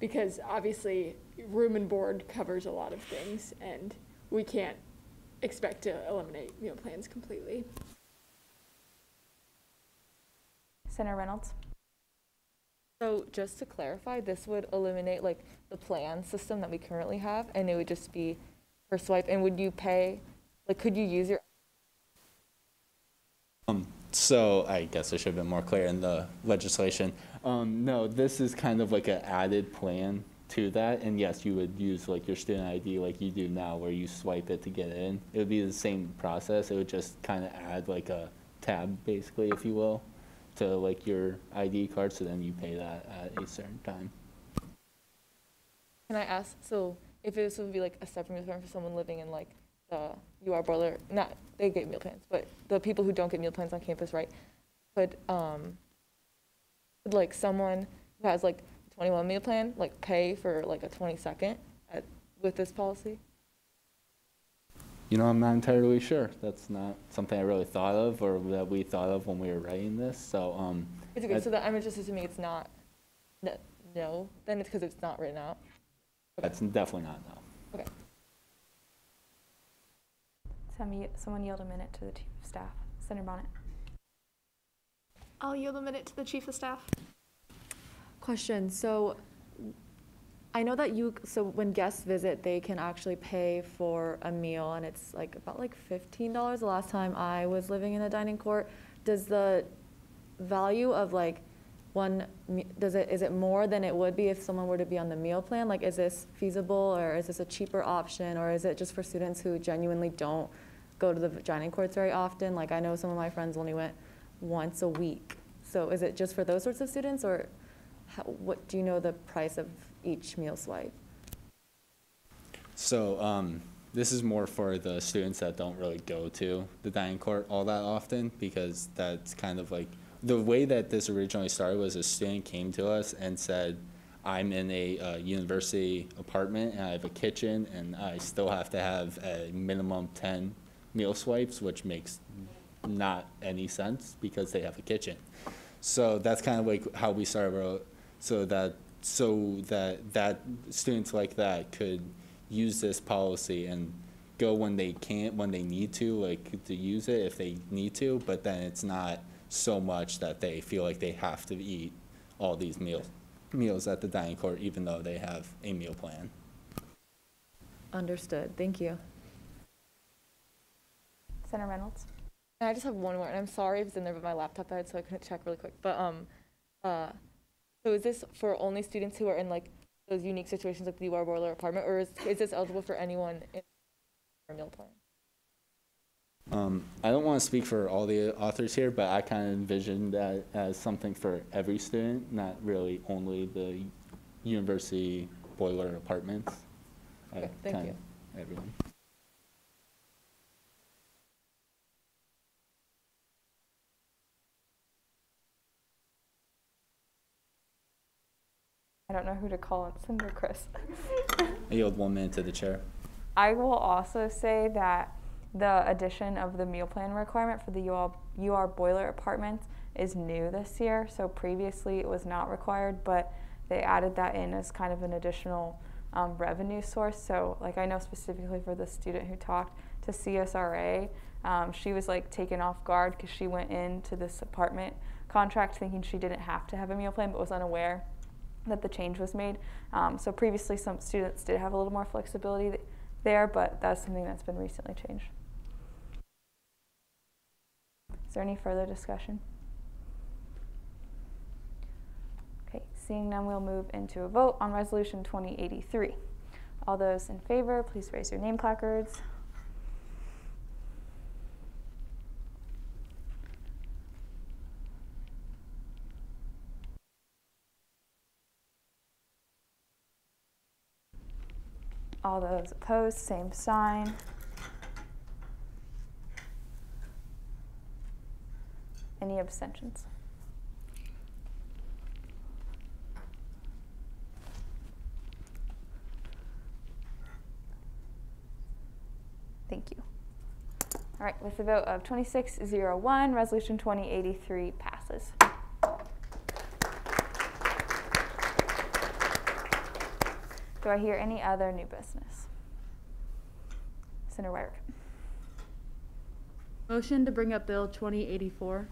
because obviously room and board covers a lot of things, and we can't expect to eliminate meal plans completely. Senator Reynolds? So just to clarify, this would eliminate like the plan system that we currently have, and it would just be per swipe. And would you pay, like, could you use your? So I guess I should have been more clear in the legislation. No, this is kind of like an added plan to that. And yes, you would use like your student ID like you do now where you swipe it to get in. It would be the same process. It would just kind of add like a tab basically, if you will, to like your ID card. So then you pay that at a certain time. Can I ask, so if this would be like a separate meal plan for someone living in like the UR boiler, not, they get meal plans, but the people who don't get meal plans on campus, right? Could like someone who has like 21 meal plan, like pay for like a 22nd with this policy? You know, I'm not entirely sure. That's not something I really thought of or that we thought of when we were writing this. So, it's okay. So that I'm just assuming it's not, no, then it's because it's not written out. Okay. That's definitely not no. Okay. Someone yield a minute to the Chief of Staff. Senator Bonnet. I'll yield a minute to the Chief of Staff. Question. So I know that so when guests visit, they can actually pay for a meal, and it's like about like $15 the last time I was living in a dining court. Does the value of like is it more than it would be if someone were to be on the meal plan? Like, is this feasible, or is this a cheaper option, or is it just for students who genuinely don't go to the dining courts very often? Like, I know some of my friends only went once a week. So is it just for those sorts of students, or what do you know the price of each meal swipe? So this is more for the students that don't really go to the dining court all that often, because that's kind of like the way that this originally started was a student came to us and said, I'm in a university apartment and I have a kitchen and I still have to have a minimum 10 meal swipes, which makes not any sense because they have a kitchen. So that's kind of like how we started, so that students like that could use this policy and go when they can't, when they need to, like to use it if they need to, but then it's not so much that they feel like they have to eat all these meals at the dining court, even though they have a meal plan. Understood. Thank you. Senator Reynolds. I just have one more, and I'm sorry if it's in there, but my laptop died, so I couldn't check really quick. But so is this for only students who are in like those unique situations like the UR boiler apartment, or is this eligible for anyone in a meal plan? I don't want to speak for all the authors here, but I kind of envision that as something for every student, not really only the university boiler apartments. Okay, thank you. Everyone. I don't know who to call it. Senator Chris. I yield 1 minute to the chair. I will also say that the addition of the meal plan requirement for the UR boiler apartments is new this year. So previously it was not required, but they added that in as kind of an additional revenue source. So like I know specifically for the student who talked to CSRA, she was like taken off guard because she went into this apartment contract thinking she didn't have to have a meal plan, but was unaware that the change was made. So previously some students did have a little more flexibility there, but that's something that's been recently changed. Is there any further discussion? Okay, seeing none, we'll move into a vote on Resolution 2083. All those in favor, please raise your name placards. All those opposed, same sign. Any abstentions? Thank you. All right, with a vote of 26-01, Resolution 2083 passes. Do I hear any other new business? Senator Wyrick. Motion to bring up Bill 2084.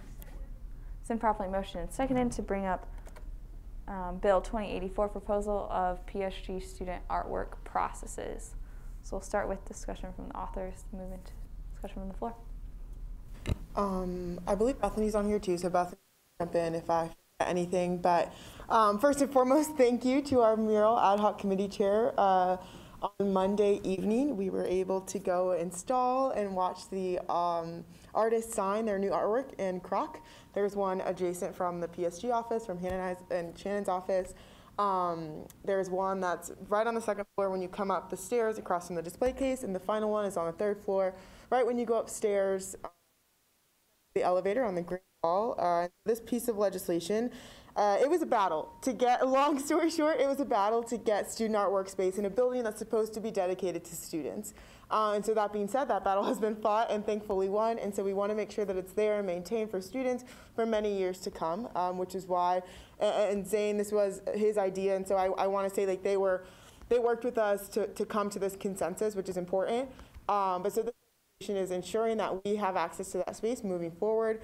been properly motioned and seconded to bring up Bill 2084, proposal of PSG student artwork processes. So we'll start with discussion from the authors, move into discussion from the floor. I believe Bethany's on here too, so Bethany, jump in if I forget anything. But first and foremost, thank you to our mural ad hoc committee chair. On Monday evening, we were able to go install and watch the artists sign their new artwork in Croc. There's one adjacent from the PSG office, from Hannah and Shannon's office. There's one that's right on the second floor when you come up the stairs across from the display case, and the final one is on the third floor, right when you go upstairs, the elevator on the green wall. This piece of legislation, it was a battle to get, long story short, it was a battle to get student art workspace in a building that's supposed to be dedicated to students. And so that being said, that battle has been fought and thankfully won, and so we want to make sure that it's there and maintained for students for many years to come, which is why, and Zane, this was his idea, and so I want to say like they worked with us to come to this consensus, which is important. But so this is ensuring that we have access to that space moving forward.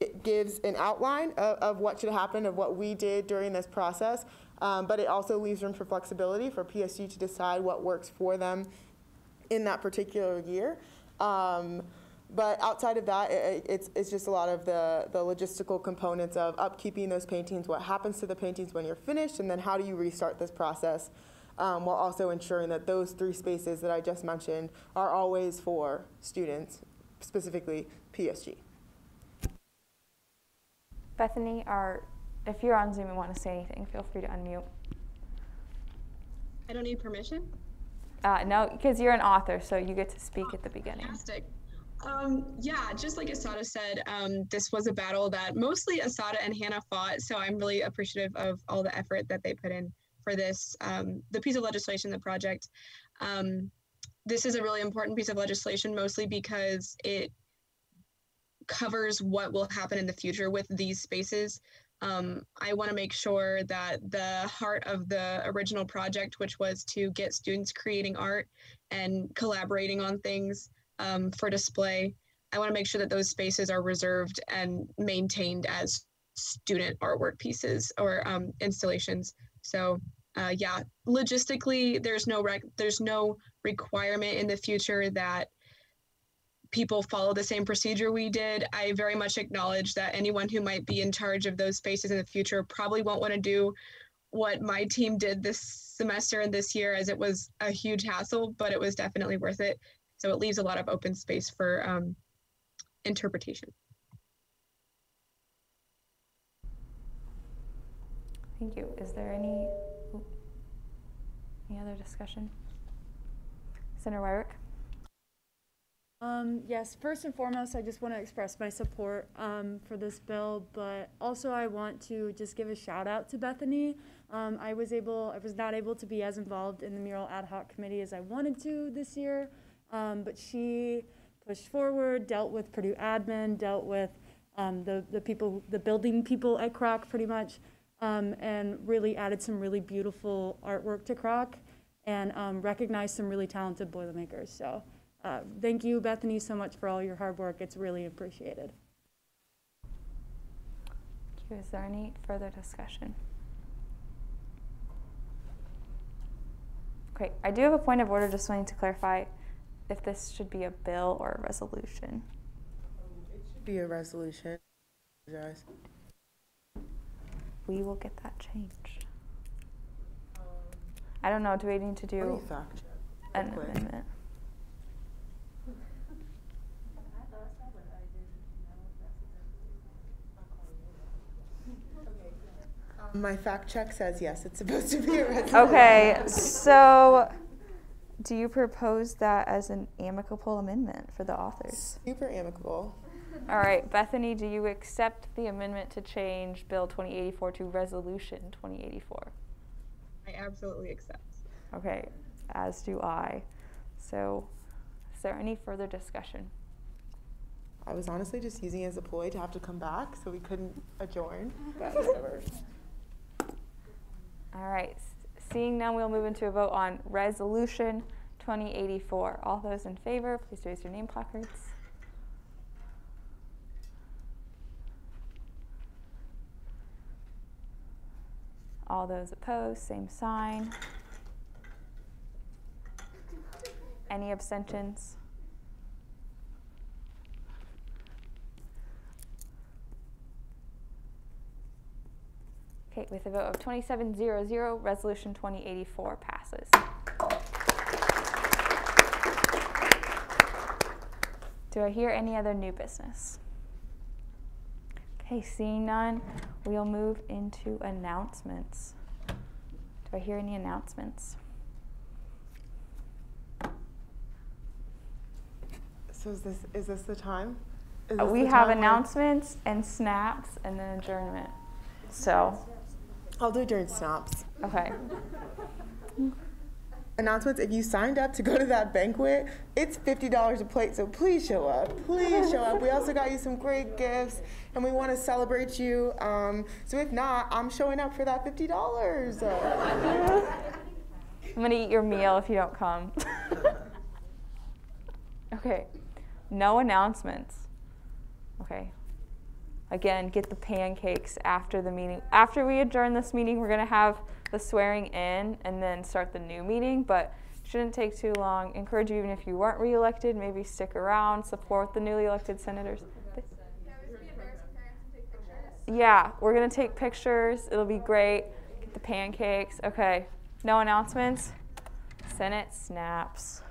It gives an outline of what should happen, of what we did during this process, but it also leaves room for flexibility for PSG to decide what works for them in that particular year. But outside of that, it's just a lot of the logistical components of upkeeping those paintings, what happens to the paintings when you're finished, and then how do you restart this process, while also ensuring that those 3 spaces that I just mentioned are always for students, specifically PSG. Bethany, if you're on Zoom and want to say anything, feel free to unmute. I don't need permission? No, because you're an author, so you get to speak at the beginning. Fantastic. Yeah, just like Asada said, this was a battle that mostly Asada and Hannah fought, so I'm really appreciative of all the effort that they put in for this, the piece of legislation, the project. This is a really important piece of legislation, mostly because it covers what will happen in the future with these spaces. I want to make sure that the heart of the original project, which was to get students creating art and collaborating on things for display, I want to make sure that those spaces are reserved and maintained as student artwork pieces or installations. So yeah, logistically, there's no requirement in the future that people follow the same procedure we did. I very much acknowledge that anyone who might be in charge of those spaces in the future probably won't want to do what my team did this semester and this year, as it was a huge hassle, but it was definitely worth it. So it leaves a lot of open space for interpretation. Thank you. Is there any other discussion? Senator Wyrick? Yes, first and foremost, I just want to express my support for this bill, but also I want to just give a shout out to Bethany. I was not able to be as involved in the mural ad hoc committee as I wanted to this year, but she pushed forward, dealt with Purdue admin, dealt with the building people at Croc pretty much, and really added some really beautiful artwork to Croc and recognized some really talented Boilermakers. So. Thank you, Bethany, so much for all your hard work. It's really appreciated. Thank you. Is there any further discussion? Great. I do have a point of order, just wanting to clarify if this should be a bill or a resolution. It should be a resolution. We will get that changed. I don't know. Do we need to do an amendment? My fact check says yes, it's supposed to be a resolution. Okay, so do you propose that as an amicable amendment for the authors? Super amicable. All right, Bethany, do you accept the amendment to change Bill 2084 to Resolution 2084? I absolutely accept. Okay, as do I. So is there any further discussion? I was honestly just using it as a ploy to have to come back, so we couldn't adjourn, but whatever. All right, seeing none, we'll move into a vote on Resolution 2084. All those in favor, please raise your name placards. All those opposed, same sign. Any abstentions? Okay, with a vote of 27-0-0, Resolution 2084 passes. Do I hear any other new business? Okay, seeing none, we'll move into announcements. Do I hear any announcements? So is this the time? We have announcements and snaps and then adjournment. So I'll do it during snaps. Okay. Announcements, if you signed up to go to that banquet, it's $50 a plate, so please show up. Please show up. We also got you some great gifts, and we want to celebrate you. So if not, I'm showing up for that $50. I'm going to eat your meal if you don't come. Okay. No announcements. Okay. Again, get the pancakes after the meeting. After we adjourn this meeting, we're going to have the swearing in and then start the new meeting, but shouldn't take too long. Encourage you, even if you weren't reelected, maybe stick around, support the newly elected senators. Yeah, we're going to take pictures. It'll be great. Get the pancakes. Okay. No announcements? Senate snaps.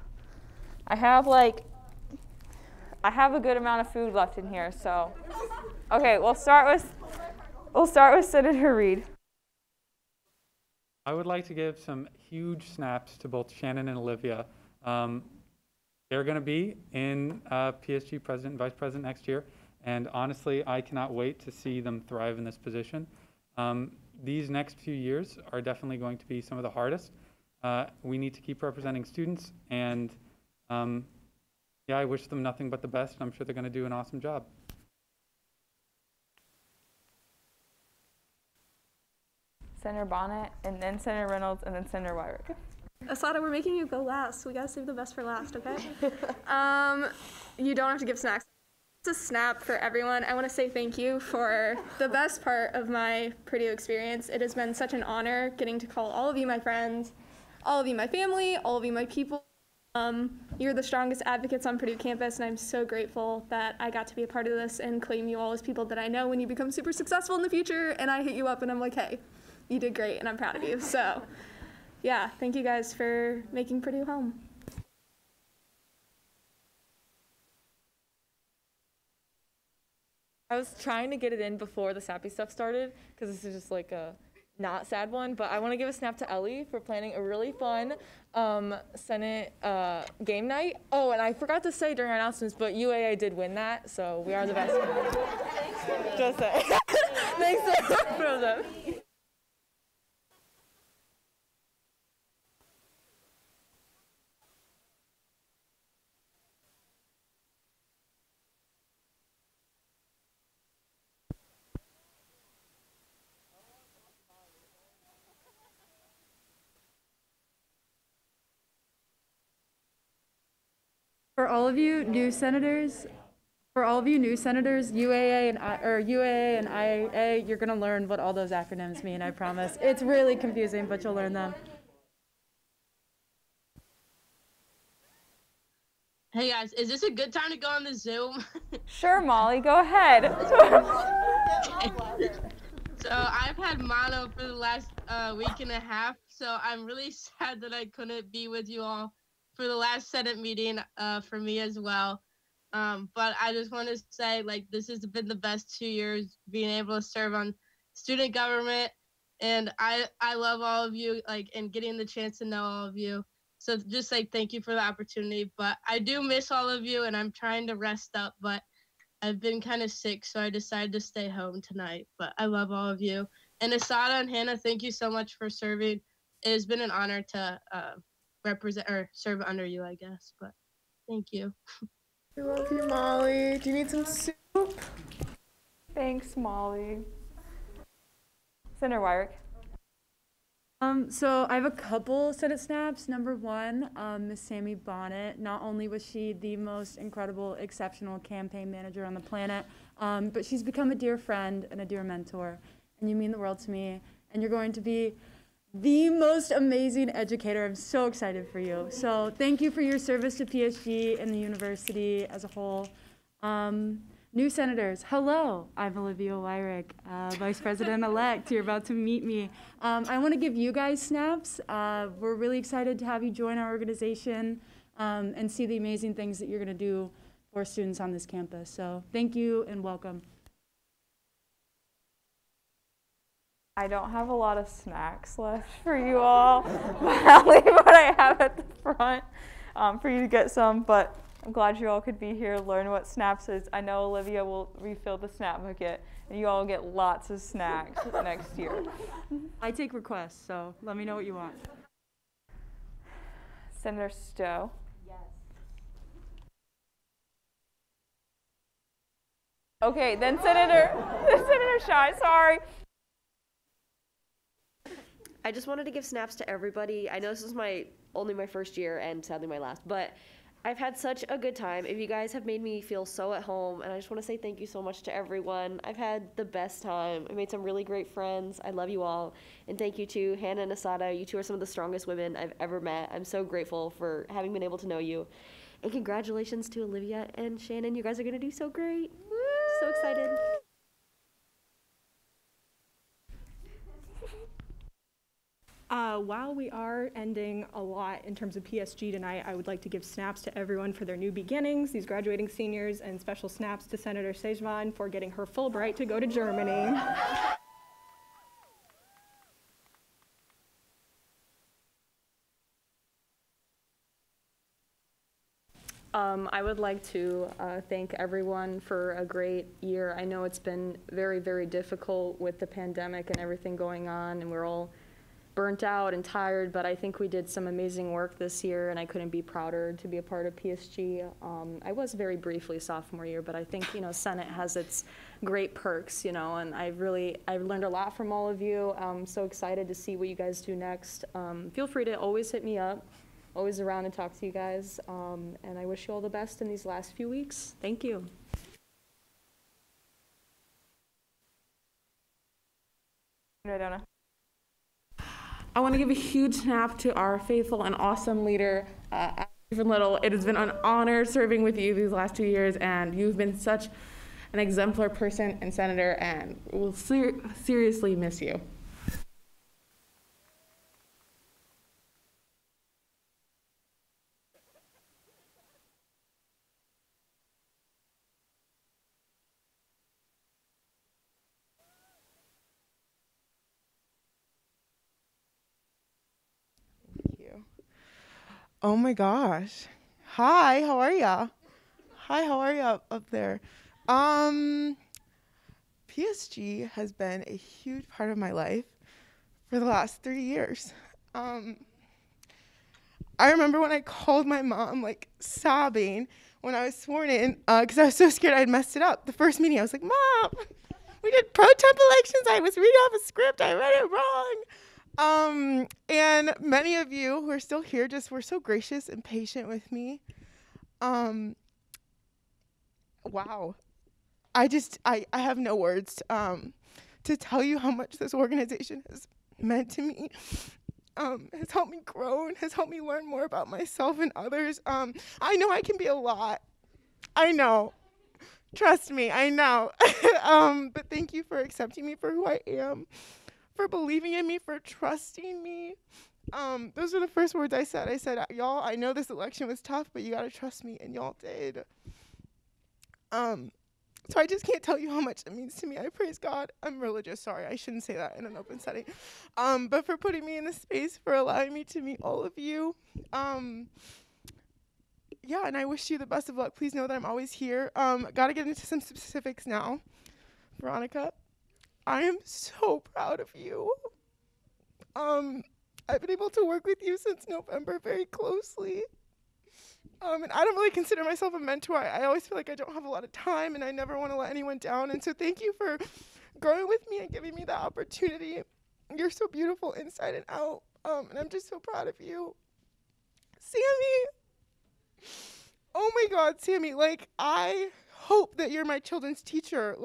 I have a good amount of food left in here, so. Okay, we'll start with Senator Reed. I would like to give some huge snaps to both Shannon and Olivia. They're going to be in PSG president and vice president next year, and honestly, I cannot wait to see them thrive in this position. These next few years are definitely going to be some of the hardest. We need to keep representing students, and yeah, I wish them nothing but the best, and I'm sure they're going to do an awesome job. Senator Bonnet, and then Senator Reynolds, and then Senator Wyrick. Asada, we're making you go last. We gotta save the best for last, okay? You don't have to give snacks. It's a snap for everyone. I want to say thank you for the best part of my Purdue experience. It has been such an honor getting to call all of you my friends, all of you my family, all of you my people. You're the strongest advocates on Purdue campus, and I'm so grateful that I got to be a part of this and claim you all as people that I know when you become super successful in the future, and I hit you up and I'm like, hey, you did great, and I'm proud of you. So, yeah, thank you guys for making Purdue home. I was trying to get it in before the sappy stuff started, because this is just like a not sad one, but I want to give a snap to Ellie for planning a really fun Senate game night. Oh, and I forgot to say during our announcements, but UAA did win that, so we are the best. Just say. Thanks for them. For all of you new senators, UAA and IAA, you're gonna learn what all those acronyms mean, I promise. It's really confusing, but you'll learn them. Hey guys, is this a good time to go on the Zoom? Sure, Molly, go ahead. So I've had mono for the last week and a half, so I'm really sad that I couldn't be with you all for the last Senate meeting for me as well. But I just want to say, like, this has been the best 2 years being able to serve on student government, and I love all of you, like, and getting the chance to know all of you. So just like thank you for the opportunity, but I do miss all of you, and I'm trying to rest up, but I've been kind of sick, so I decided to stay home tonight. But I love all of you. And Asada and Hannah, thank you so much for serving. It has been an honor to represent or serve under you, I guess. But thank you. We love you, Molly. Do you need some soup? Thanks, Molly. Senator Wyrick. So I have a couple Senate snaps. Number one, Miss Sammy Bonnet. Not only was she the most incredible, exceptional campaign manager on the planet, but she's become a dear friend and a dear mentor. And you mean the world to me. and you're going to be the most amazing educator. I'm so excited for you. So thank you for your service to PSG and the university as a whole. New senators, hello. I'm Olivia Wyrick, Vice President-elect. You're about to meet me. I want to give you guys snaps. We're really excited to have you join our organization and see the amazing things that you're going to do for students on this campus. So thank you and welcome. I don't have a lot of snacks left for you all, but I'll leave what I have at the front for you to get some. But I'm glad you all could be here, learn what snaps is. I know Olivia will refill the snap bucket, and you all get lots of snacks next year. I take requests, so let me know what you want. Senator Stowe. Yes. Okay, then Senator Shy, sorry. I just wanted to give snaps to everybody. I know this is only my first year and sadly my last, but I've had such a good time. If you guys have made me feel so at home, and I just want to say thank you so much to everyone. I've had the best time. I made some really great friends. I love you all. And thank you to Hannah and Asada. You two are some of the strongest women I've ever met. I'm so grateful for having been able to know you. And congratulations to Olivia and Shannon. You guys are going to do so great. So excited. While we are ending a lot in terms of PSG tonight, I would like to give snaps to everyone for their new beginnings, these graduating seniors, and special snaps to Senator Sejman for getting her Fulbright to go to Germany. I would like to thank everyone for a great year. I know it's been very, very difficult with the pandemic and everything going on, and we're all burnt out and tired, but I think we did some amazing work this year, and I couldn't be prouder to be a part of PSG. I was very briefly sophomore year, but I think, Senate has its great perks, and I've learned a lot from all of you. I'm so excited to see what you guys do next. Feel free to always hit me up, always around to talk to you guys, and I wish you all the best in these last few weeks. Thank you. I want to give a huge snap to our faithful and awesome leader, Stephen Little. It has been an honor serving with you these last 2 years, and you've been such an exemplar person and senator, and we'll seriously miss you. Oh my gosh. Hi, how are ya? Hi, how are ya up there? PSG has been a huge part of my life for the last 3 years. I remember when I called my mom, sobbing when I was sworn in, because I was so scared I had messed it up. The first meeting, I was like, Mom, we did pro temp elections. I was reading off a script. I read it wrong. And many of you who are still here just were so gracious and patient with me. Wow. I have no words to tell you how much this organization has meant to me. Has helped me grow and has helped me learn more about myself and others. I know I can be a lot. I know. Trust me, I know. But thank you for accepting me for who I am, for believing in me, for trusting me. Those are the first words I said. I said, y'all, I know this election was tough, but you gotta trust me, and y'all did. So I just can't tell you how much it means to me. I praise God. I'm religious, sorry, I shouldn't say that in an open setting. But for putting me in this space, for allowing me to meet all of you. Yeah, and I wish you the best of luck. Please know that I'm always here. Gotta get into some specifics now. Veronica, I am so proud of you. I've been able to work with you since November very closely. And I don't really consider myself a mentor. I always feel like I don't have a lot of time and I never want to let anyone down. And so thank you for growing with me and giving me that opportunity. You're so beautiful inside and out. And I'm just so proud of you. Sammy. Oh my God, Sammy, I hope that you're my children's teacher.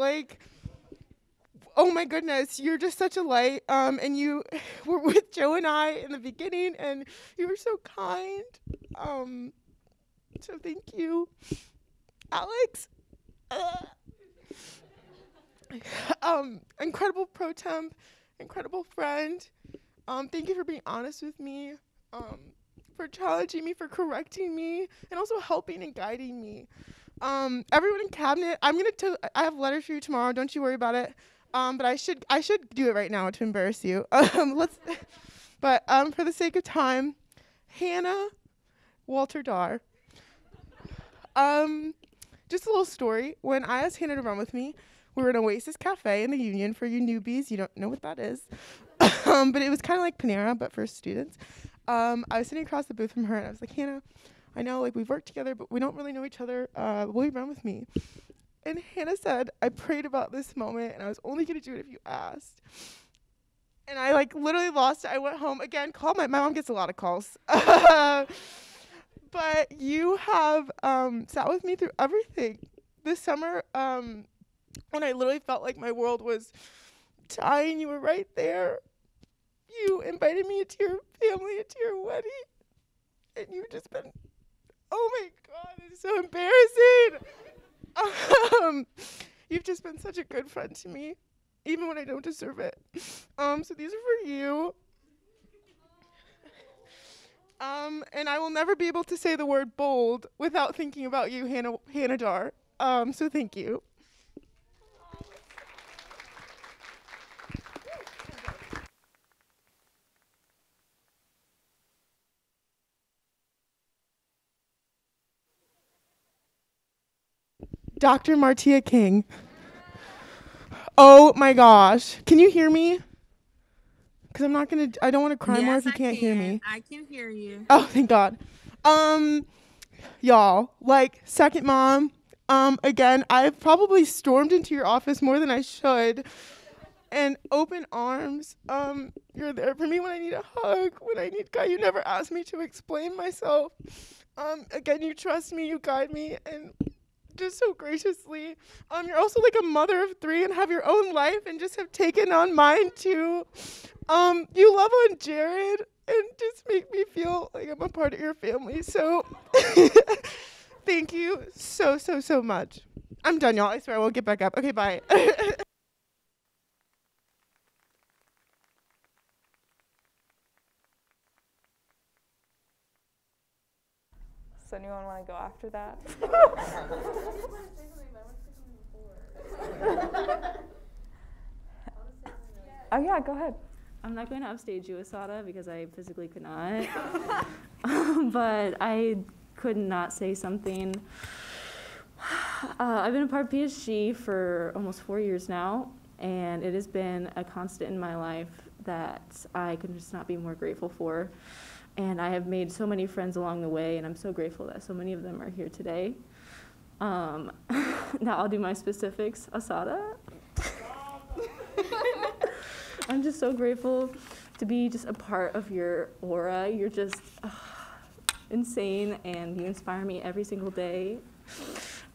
oh my goodness, you're just such a light. And you were with Joe and I in the beginning, and you were so kind. So thank you, Alex. Incredible pro temp, incredible friend. Thank you for being honest with me, for challenging me, for correcting me, and also helping and guiding me. Everyone in cabinet, I have letters for you tomorrow. Don't you worry about it. But I should do it right now to embarrass you. For the sake of time, Hannah, Walter Dar. Just a little story. When I asked Hannah to run with me, we were in Oasis Cafe in the Union. For you newbies, you don't know what that is. But it was kind of like Panera, but for students. I was sitting across the booth from her, and I was like, Hannah, I know we've worked together, but we don't really know each other. Will you run with me? And Hannah said, I prayed about this moment, and I was only going to do it if you asked. And I literally lost it. I went home again, called my mom gets a lot of calls. But you have sat with me through everything. This summer, when I literally felt like my world was dying, you were right there. You invited me into your family, into your wedding. And you've just been, oh my God, it's so embarrassing. You've just been such a good friend to me, even when I don't deserve it. So these are for you. And I will never be able to say the word bold without thinking about you, Hannah Dar. So thank you. Dr. Martia King. Oh my gosh. Can you hear me? Because I don't want to cry more if you can't hear me. I can hear you. Oh, thank God. Y'all, second mom. Again, I've probably stormed into your office more than I should. And open arms. You're there for me when I need a hug, when I need God. You never asked me to explain myself. Again, you trust me, you guide me, and just so graciously. You're also like a mother of 3 and have your own life and just have taken on mine too. You love on Jared and just make me feel like I'm a part of your family. So thank you so, so, so much. I'm done, y'all. I swear I won't get back up. Okay, bye. Does anyone want to go after that? Oh yeah, go ahead. I'm not going to upstage you, Asada, because I physically could not. But I could not say something. I've been a part of PSG for almost 4 years now, and it has been a constant in my life that I could just not be more grateful for. And I have made so many friends along the way, and I'm so grateful that so many of them are here today. Now I'll do my specifics. Asada? I'm just so grateful to be just a part of your aura. You're just insane, and you inspire me every single day.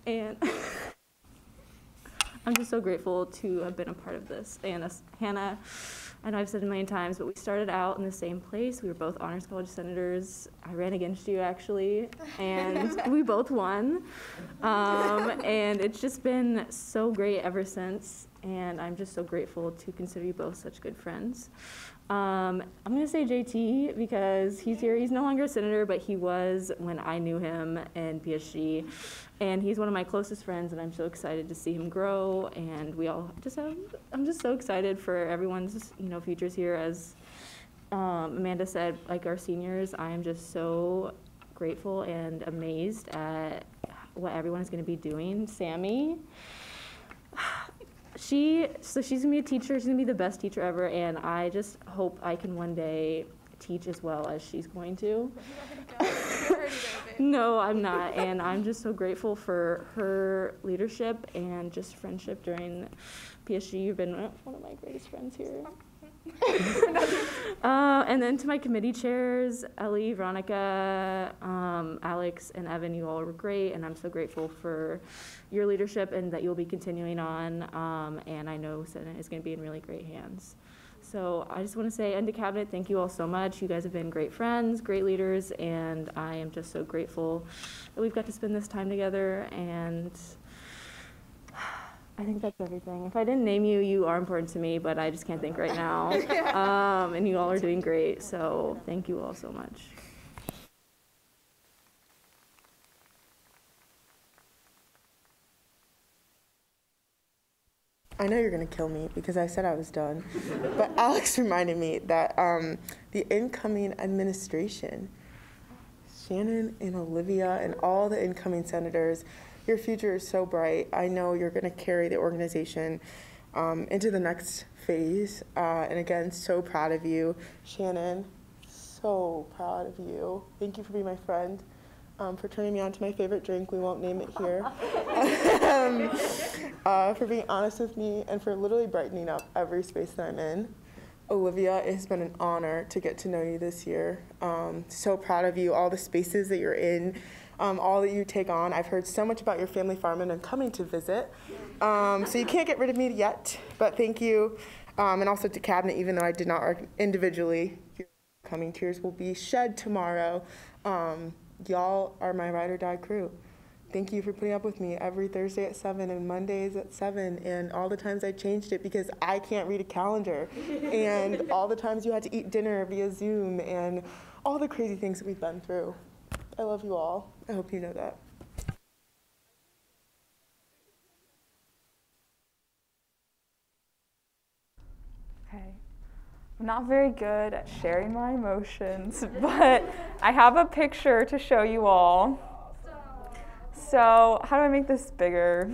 And I'm just so grateful to have been a part of this. And Hannah, I know I've said it a million times, but we started out in the same place. We were both honors college senators. I ran against you, actually, and we both won. And it's just been so great ever since, and I'm just so grateful to consider you both such good friends. I'm going to say JT because he's here. He's no longer a senator, but he was when I knew him in PSG. And he's one of my closest friends, and I'm so excited to see him grow. And we all I'm just so excited for everyone's, futures here. As Amanda said, like our seniors, I am just so grateful and amazed at what everyone is going to be doing. Sammy, she's going to be a teacher. She's going to be the best teacher ever, and I just hope I can one day teach as well as she's going to. No, I'm not, and I'm just so grateful for her leadership and just friendship during PSG. You've been one of my greatest friends here. And then to my committee chairs, Ellie, Veronica, Alex, and Evan, you all were great, and I'm so grateful for your leadership and that you'll be continuing on. And I know Senate is going to be in really great hands. So I just want to say, and to Cabinet, thank you all so much. You guys have been great friends, great leaders, and I am just so grateful that we've got to spend this time together. And I think that's everything. If I didn't name you, you are important to me, but I just can't think right now. And you all are doing great, so thank you all so much. I know you're going to kill me because I said I was done, but Alex reminded me that the incoming administration, Shannon and Olivia and all the incoming senators, your future is so bright. I know you're going to carry the organization into the next phase. And again, so proud of you. Shannon, so proud of you. Thank you for being my friend, for turning me on to my favorite drink. We won't name it here. For being honest with me and for literally brightening up every space that I'm in. Olivia, it has been an honor to get to know you this year. So proud of you, all the spaces that you're in. All that you take on. I've heard so much about your family farm and I'm coming to visit. So you can't get rid of me yet, but thank you. And also to Cabinet, even though I did not individually, your coming tears will be shed tomorrow. Y'all are my ride or die crew. Thank you for putting up with me every Thursday at 7 and Mondays at 7 and all the times I changed it because I can't read a calendar and all the times you had to eat dinner via Zoom and all the crazy things that we've been through. I love you all. I hope you know that. Okay. I'm not very good at sharing my emotions, but I have a picture to show you all. So, how do I make this bigger?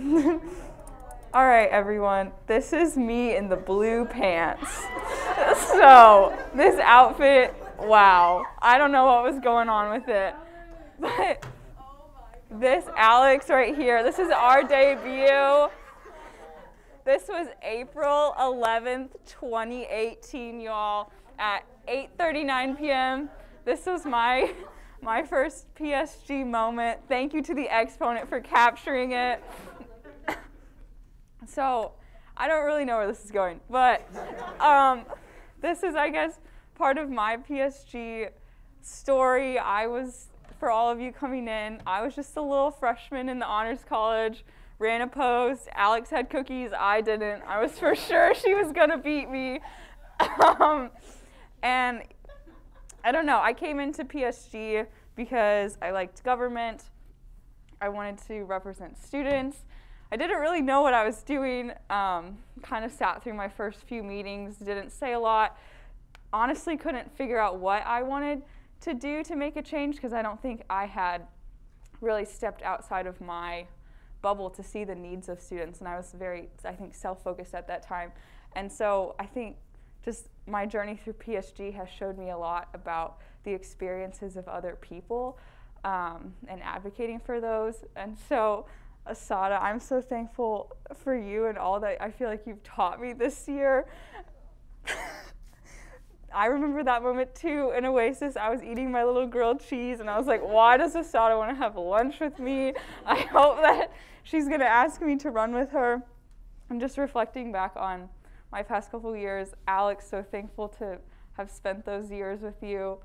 All right, everyone. This is me in the blue pants. So, this outfit, wow. I don't know what was going on with it. But this Alex right here, this is our debut. This was April 11th, 2018, y'all, at 8:39 p.m. This was my first PSG moment. Thank you to the exponent for capturing it. So, I don't really know where this is going, but this is, I guess, part of my PSG story. For all of you coming in, I was just a little freshman in the honors college, ran a post. Alex had cookies, I didn't. I was for sure she was gonna beat me. And I don't know, I came into PSG because I liked government. I wanted to represent students. I didn't really know what I was doing, kind of sat through my first few meetings, didn't say a lot. Honestly, couldn't figure out what I wanted to do to make a change because I don't think I had really stepped outside of my bubble to see the needs of students, and I was very, I think, self-focused at that time. And so I think just my journey through PSG has showed me a lot about the experiences of other people and advocating for those. And so, Asada, I'm so thankful for you and all that I feel like you've taught me this year. I remember that moment too in Oasis. I was eating my little grilled cheese and I was like, why does Asada want to have lunch with me? I hope that she's going to ask me to run with her. I'm just reflecting back on my past couple of years. Alex, so thankful to have spent those years with you.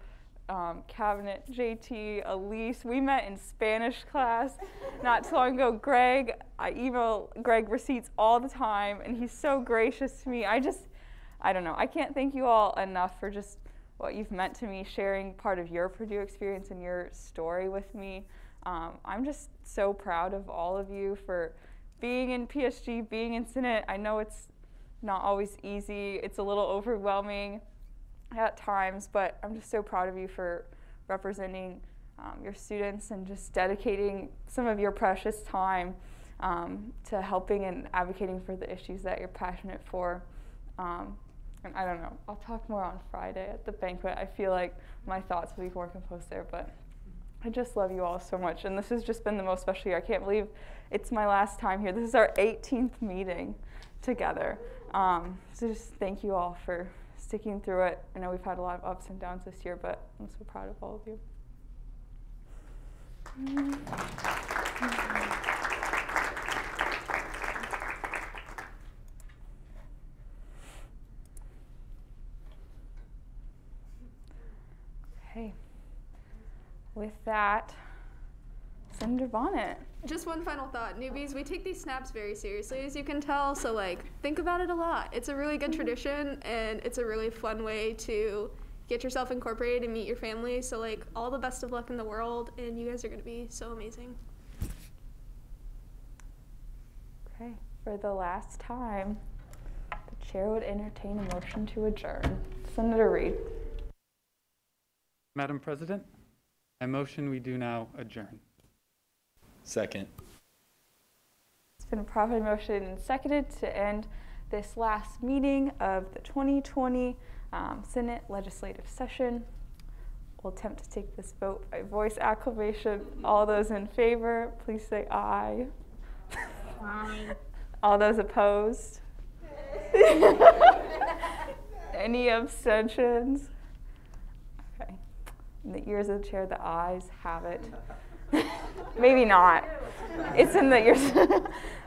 Cabinet, JT, Elise, we met in Spanish class not too long ago. Greg, I email Greg receipts all the time and he's so gracious to me. I don't know, I can't thank you all enough for just what you've meant to me, sharing part of your Purdue experience and your story with me. I'm just so proud of all of you for being in PSG, being in Senate. I know it's not always easy, it's a little overwhelming at times, but I'm just so proud of you for representing your students and just dedicating some of your precious time to helping and advocating for the issues that you're passionate for. And I don't know, I'll talk more on Friday at the banquet. I feel like my thoughts will be more composed there, but I just love you all so much. And this has just been the most special year. I can't believe it's my last time here. This is our 18th meeting together. So just thank you all for sticking through it. I know we've had a lot of ups and downs this year, but I'm so proud of all of you. Okay. With that, Senator Bonnet. Just one final thought. Newbies, we take these snaps very seriously, as you can tell, so like think about it a lot. It's a really good tradition, and it's a really fun way to get yourself incorporated and meet your family. So like all the best of luck in the world, and you guys are going to be so amazing. Okay, for the last time, the chair would entertain a motion to adjourn. Senator Reed. Madam President, I motion we do now adjourn. Second. It's been properly motioned and seconded to end this last meeting of the 2020 Senate legislative session. We'll attempt to take this vote by voice acclamation. All those in favor, please say aye. Aye. All those opposed? Any abstentions? Okay. In the ears of the chair, the ayes have it. Maybe not. It's in the ears.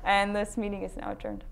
And this meeting is now adjourned.